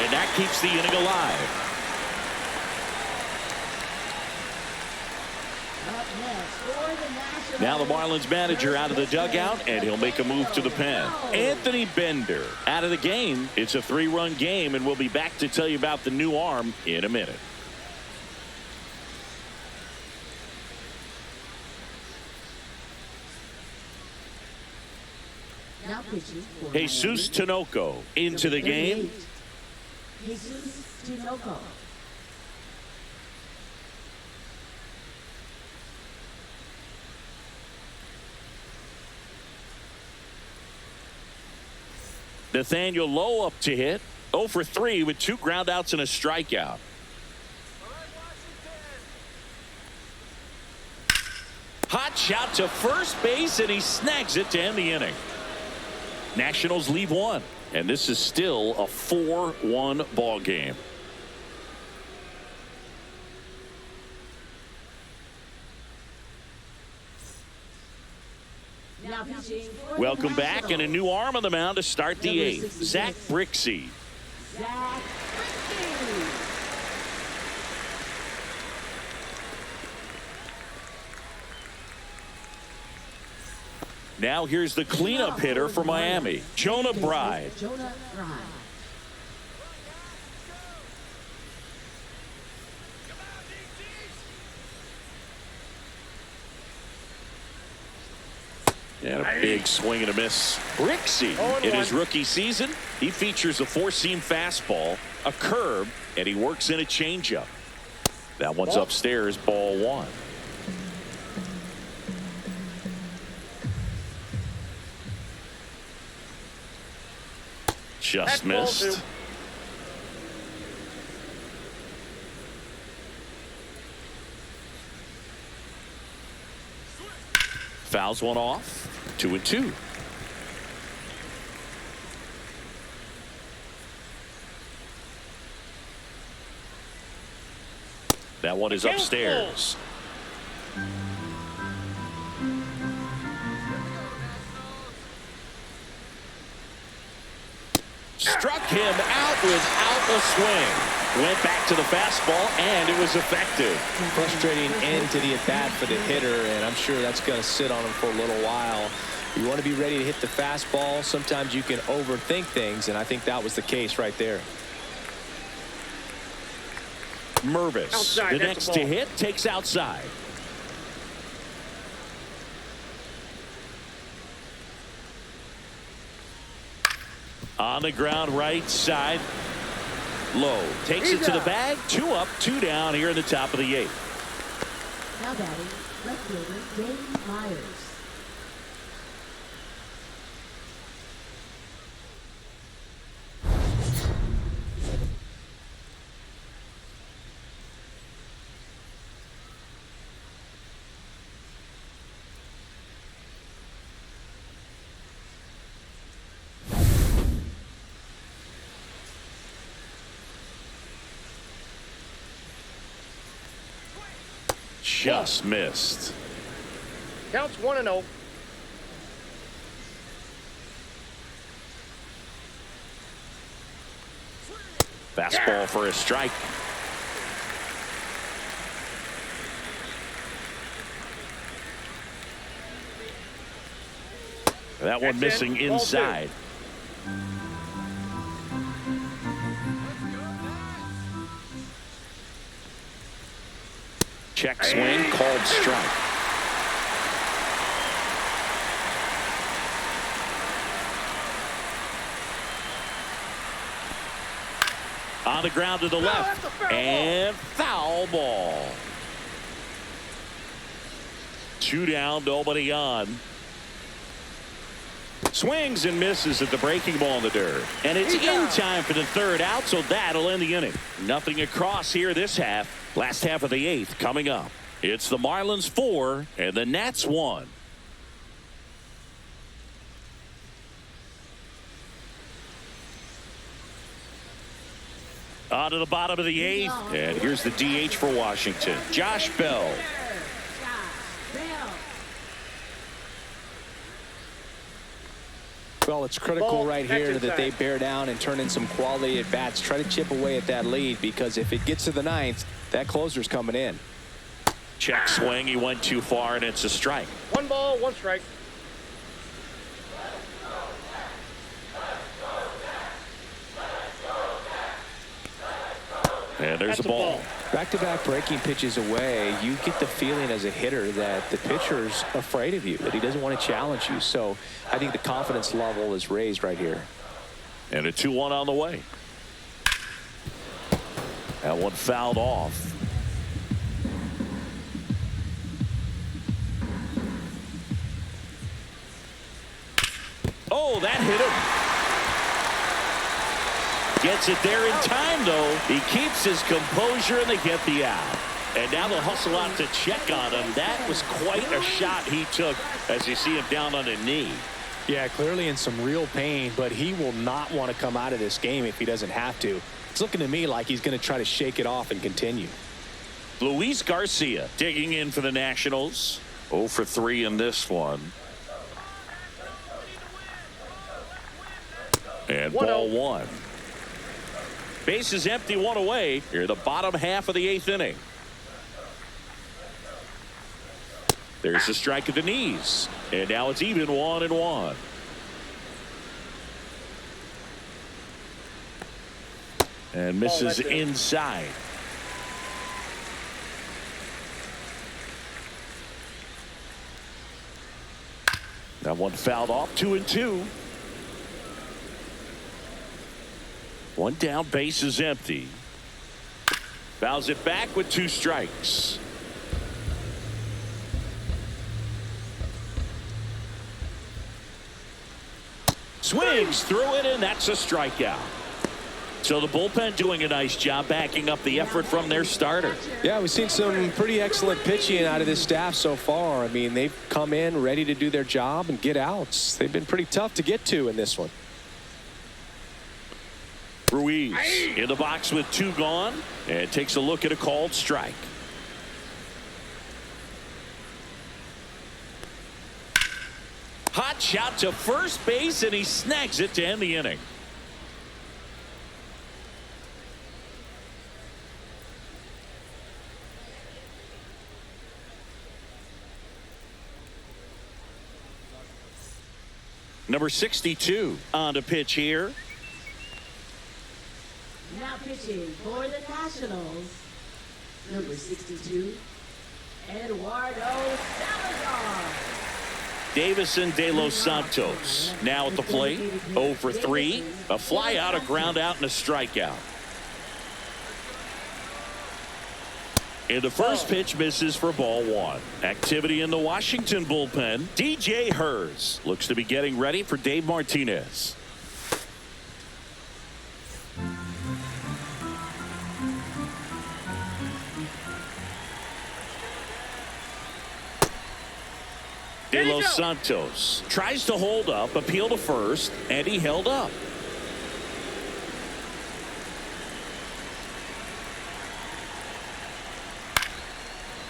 And that keeps the inning alive. Up next for the Nationals. Now the Marlins manager out of the dugout, and he'll make a move to the pen. Anthony Bender out of the game. It's a 3-run game, and we'll be back to tell you about the new arm in a minute. Now pitching for Jesus Tinoco into the game. Jesus Tinoco. Nathaniel Lowe up to hit. 0 for 3 with 2 groundouts and a strikeout. hot shot to first base, and he snags it to end the inning. Nationals leave one, and this is still a 4-1 ball game. Now pitching for the Welcome back, and a Nationals, new arm on the mound to start the Number eighth. 66. Zach Brixey. Zach Brixey. Now here's the cleanup hitter for Miami, Jonah Bride. Jonah Bride. And a big swing and a miss. Brixey, in his rookie season, he features a four-seam fastball, a curve, and he works in a changeup. That one's upstairs, ball one. Just missed. Fouls one off. 2-2. That one is upstairs. Struck him out without a swing. Went back to the fastball, and it was effective. Frustrating end to the at-bat for the hitter, and I'm sure that's going to sit on him for a little while. You want to be ready to hit the fastball. Sometimes you can overthink things, and I think that was the case right there. Mervis, Outside, the that's next the to ball. hit, takes outside. On the ground, right side. Low takes it to the bag. 2 up, 2 down here in the top of the 8th. Now batting, left fielder Dave Myers. Just missed. Counts 1-0. Fastball for a strike. That one That's missing it. Ball 2. inside. Check swing, called strike. On the ground to the left, that's a foul ball. and foul ball. 2 down, nobody on. Swings and misses at the breaking ball in the dirt. And it's in time for the 3rd out, so that'll end the inning. Nothing across here this half. Last half of the 8th coming up. It's the Marlins 4 and the Nats 1. On to the bottom of the 8th. And here's the DH for Washington, Josh Bell. Well, it's critical Ball, right that's here that they inside. bear down and turn in some quality at bats. Try to chip away at that lead, because if it gets to the 9th, that closer's coming in. Check swing. He went too far, and it's a strike. 1 ball, 1 strike. And there's That's a ball. Back-to-back breaking pitches away, you get the feeling as a hitter that the pitcher's afraid of you, that he doesn't want to challenge you. So I think the confidence level is raised right here. And a 2-1 on the way. That one fouled off. Oh, that hit him. Gets it there in time, though. He keeps his composure, and they get the out. And now they'll hustle out to check on him. That was quite a shot he took as you see him down on a knee. Yeah, clearly in some real pain, but he will not want to come out of this game if he doesn't have to. It's looking to me like he's going to try to shake it off and continue. Luis Garcia digging in for the Nationals. 0 for 3 in this one. And ball 1. Base is empty, 1 away. Here, the bottom half of the 8th inning. There's a strike at the knees. And now it's even 1-1. And misses inside. That one fouled off. 2-2. One down, base is empty. Fouls it back with 2 strikes. Swings through it, and that's a strikeout. So the bullpen doing a nice job backing up the effort from their starter. Yeah, we've seen some pretty excellent pitching out of this staff so far. I mean, they've come in ready to do their job and get outs. They've been pretty tough to get to in this one. Ruiz in the box with 2 gone and takes a look at a called strike. Hot shot to first base, and he snags it to end the inning. Number 62 on to pitch here. Now pitching for the Nationals, number 62, Eduardo Salazar. Davison de los Santos now at the plate. 0 for 3. A fly out, a ground out, and a strikeout. And the first pitch misses for ball 1. Activity in the Washington bullpen. DJ Hers looks to be getting ready for Dave Martinez. De los Santos tries to hold up, appeal to first, and he held up.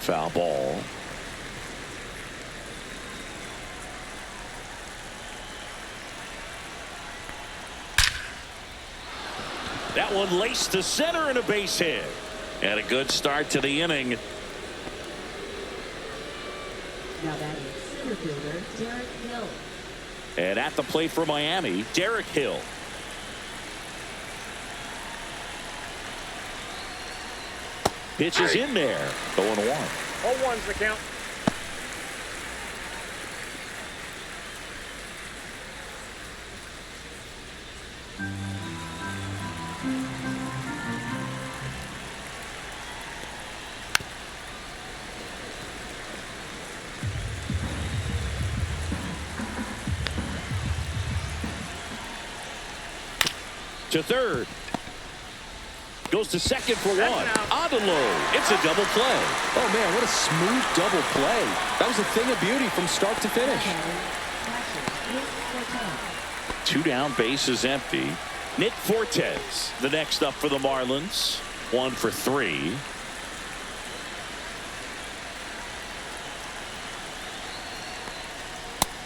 Foul ball. That one laced to center and a base hit. And a good start to the inning. Now that is center fielder Derek Hill. And at the plate for Miami, Derek Hill. Pitch is in there. 0-1. 0-1's the count. To third. Goes to second for 1. On to low. It's a double play. Oh, man, what a smooth double play. That was a thing of beauty from start to finish. 2 down, base is empty. Nick Fortes, the next up for the Marlins. 1 for 3.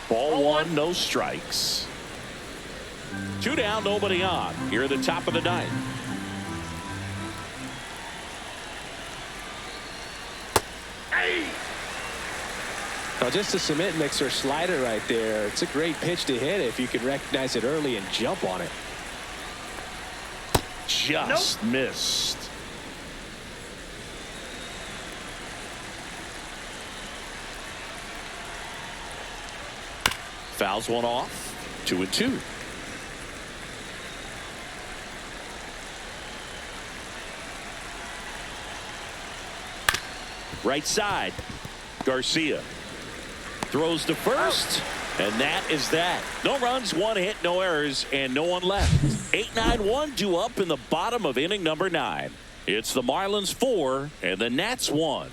Ball 1, no strikes. 2 down, nobody on. Here at the top of the 9th. Now, just a cement mixer slider right there. It's a great pitch to hit if you can recognize it early and jump on it. Just missed. Fouls one off. 2-2. Right side. Garcia throws to first, and that is that. No runs, 1 hit, no errors, and no one left. 8-9-1 due up in the bottom of inning number 9. It's the Marlins 4 and the Nats 1.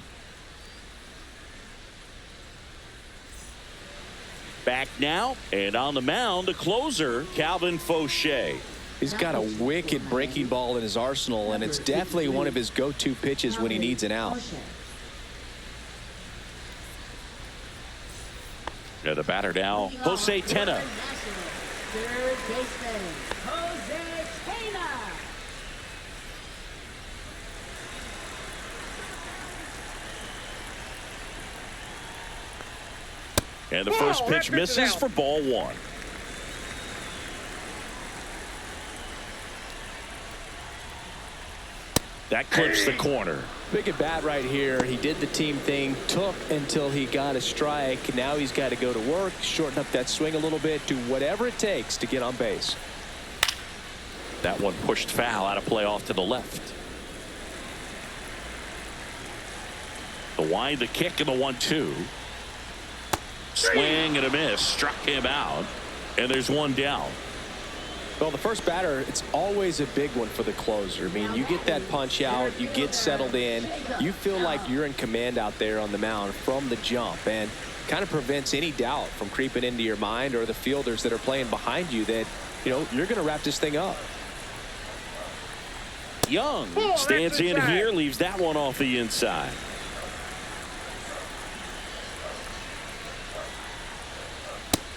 Back now, and on the mound, the closer, Calvin Fauché. He's got a wicked breaking ball in his arsenal, and it's definitely one of his go-to pitches when he needs an out. Yeah, the batter now, Jose Tena. Third baseman, Jose Tena. And the first pitch misses for ball 1. That clips the corner. Big at bat right here. He did the team thing, took until he got a strike. Now he's got to go to work, shorten up that swing a little bit, do whatever it takes to get on base. That one pushed foul, out of play off to the left. The wind, the kick, and the 1-2. Swing and a miss, struck him out, and there's one down. Well, the first batter, it's always a big one for the closer. I mean, you get that punch out, you get settled in, you feel like you're in command out there on the mound from the jump, and kind of prevents any doubt from creeping into your mind or the fielders that are playing behind you that, you know, you're going to wrap this thing up. Young stands in here, leaves that one off the inside.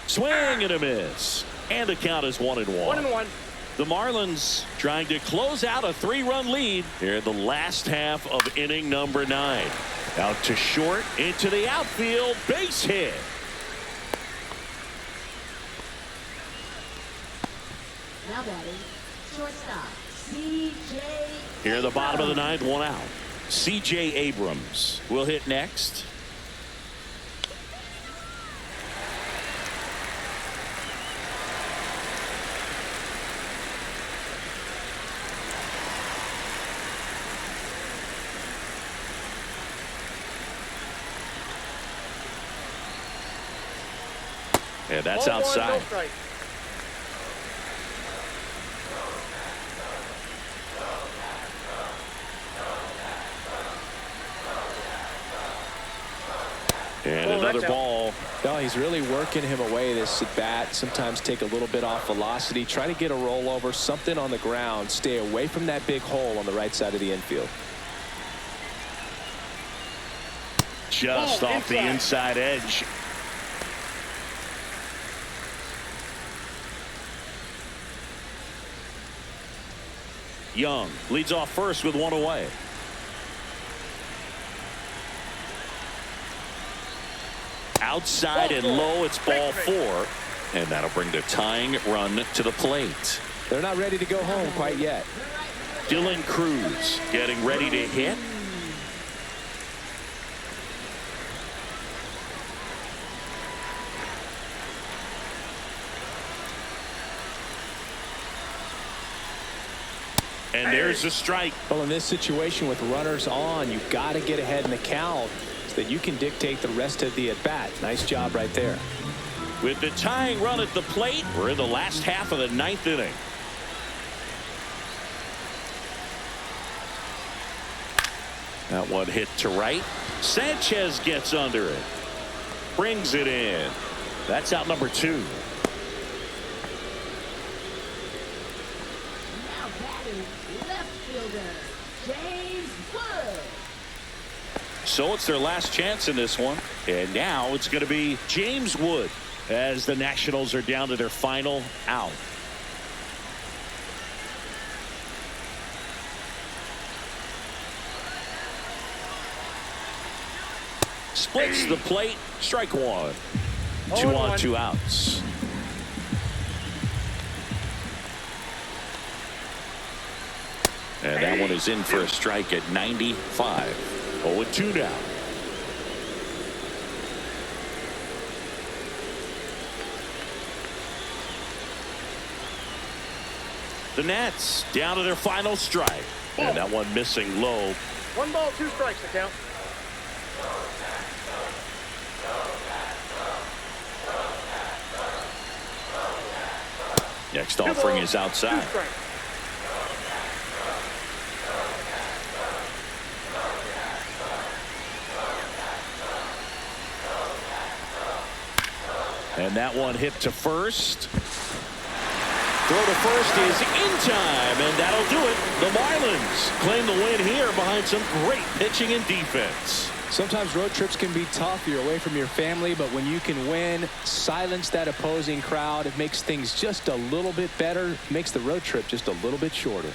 Swing and a miss. And the count is 1-1. 1-1. The Marlins trying to close out a 3-run lead here in the last half of inning number 9. Out to short, into the outfield, base hit. Now batting, shortstop, C.J. Here in the bottom of the 9th, 1 out. C.J. Abrams will hit next. And that's outside. And another ball. No, he's really working him away this at bat. Sometimes take a little bit off velocity. Try to get a rollover, something on the ground. Stay away from that big hole on the right side of the infield. Just off the inside edge. Young leads off first with 1 away. Outside and low, it's ball 4. And that'll bring the tying run to the plate. They're not ready to go home quite yet. Dylan Cruz getting ready to hit. And there's a strike. Well, in this situation with runners on, you've got to get ahead in the count so that you can dictate the rest of the at-bat. Nice job right there. With the tying run at the plate, we're in the last half of the 9th inning. That one hit to right. Sanchez gets under it. Brings it in. That's out number 2. So it's their last chance in this one. And now it's going to be James Wood as the Nationals are down to their final out. Splits the plate. Strike 1. 2 on, 2 outs. And that one is in for a strike at 95. 0-2 now. The Nats down to their final strike. And that one missing low. 1 ball, 2 strikes to count. Next offering is outside. And that one hit to first. Throw to first is in time, and that'll do it. The Marlins claim the win here behind some great pitching and defense. Sometimes road trips can be tough. You're away from your family, but when you can win, silence that opposing crowd, it makes things just a little bit better, makes the road trip just a little bit shorter.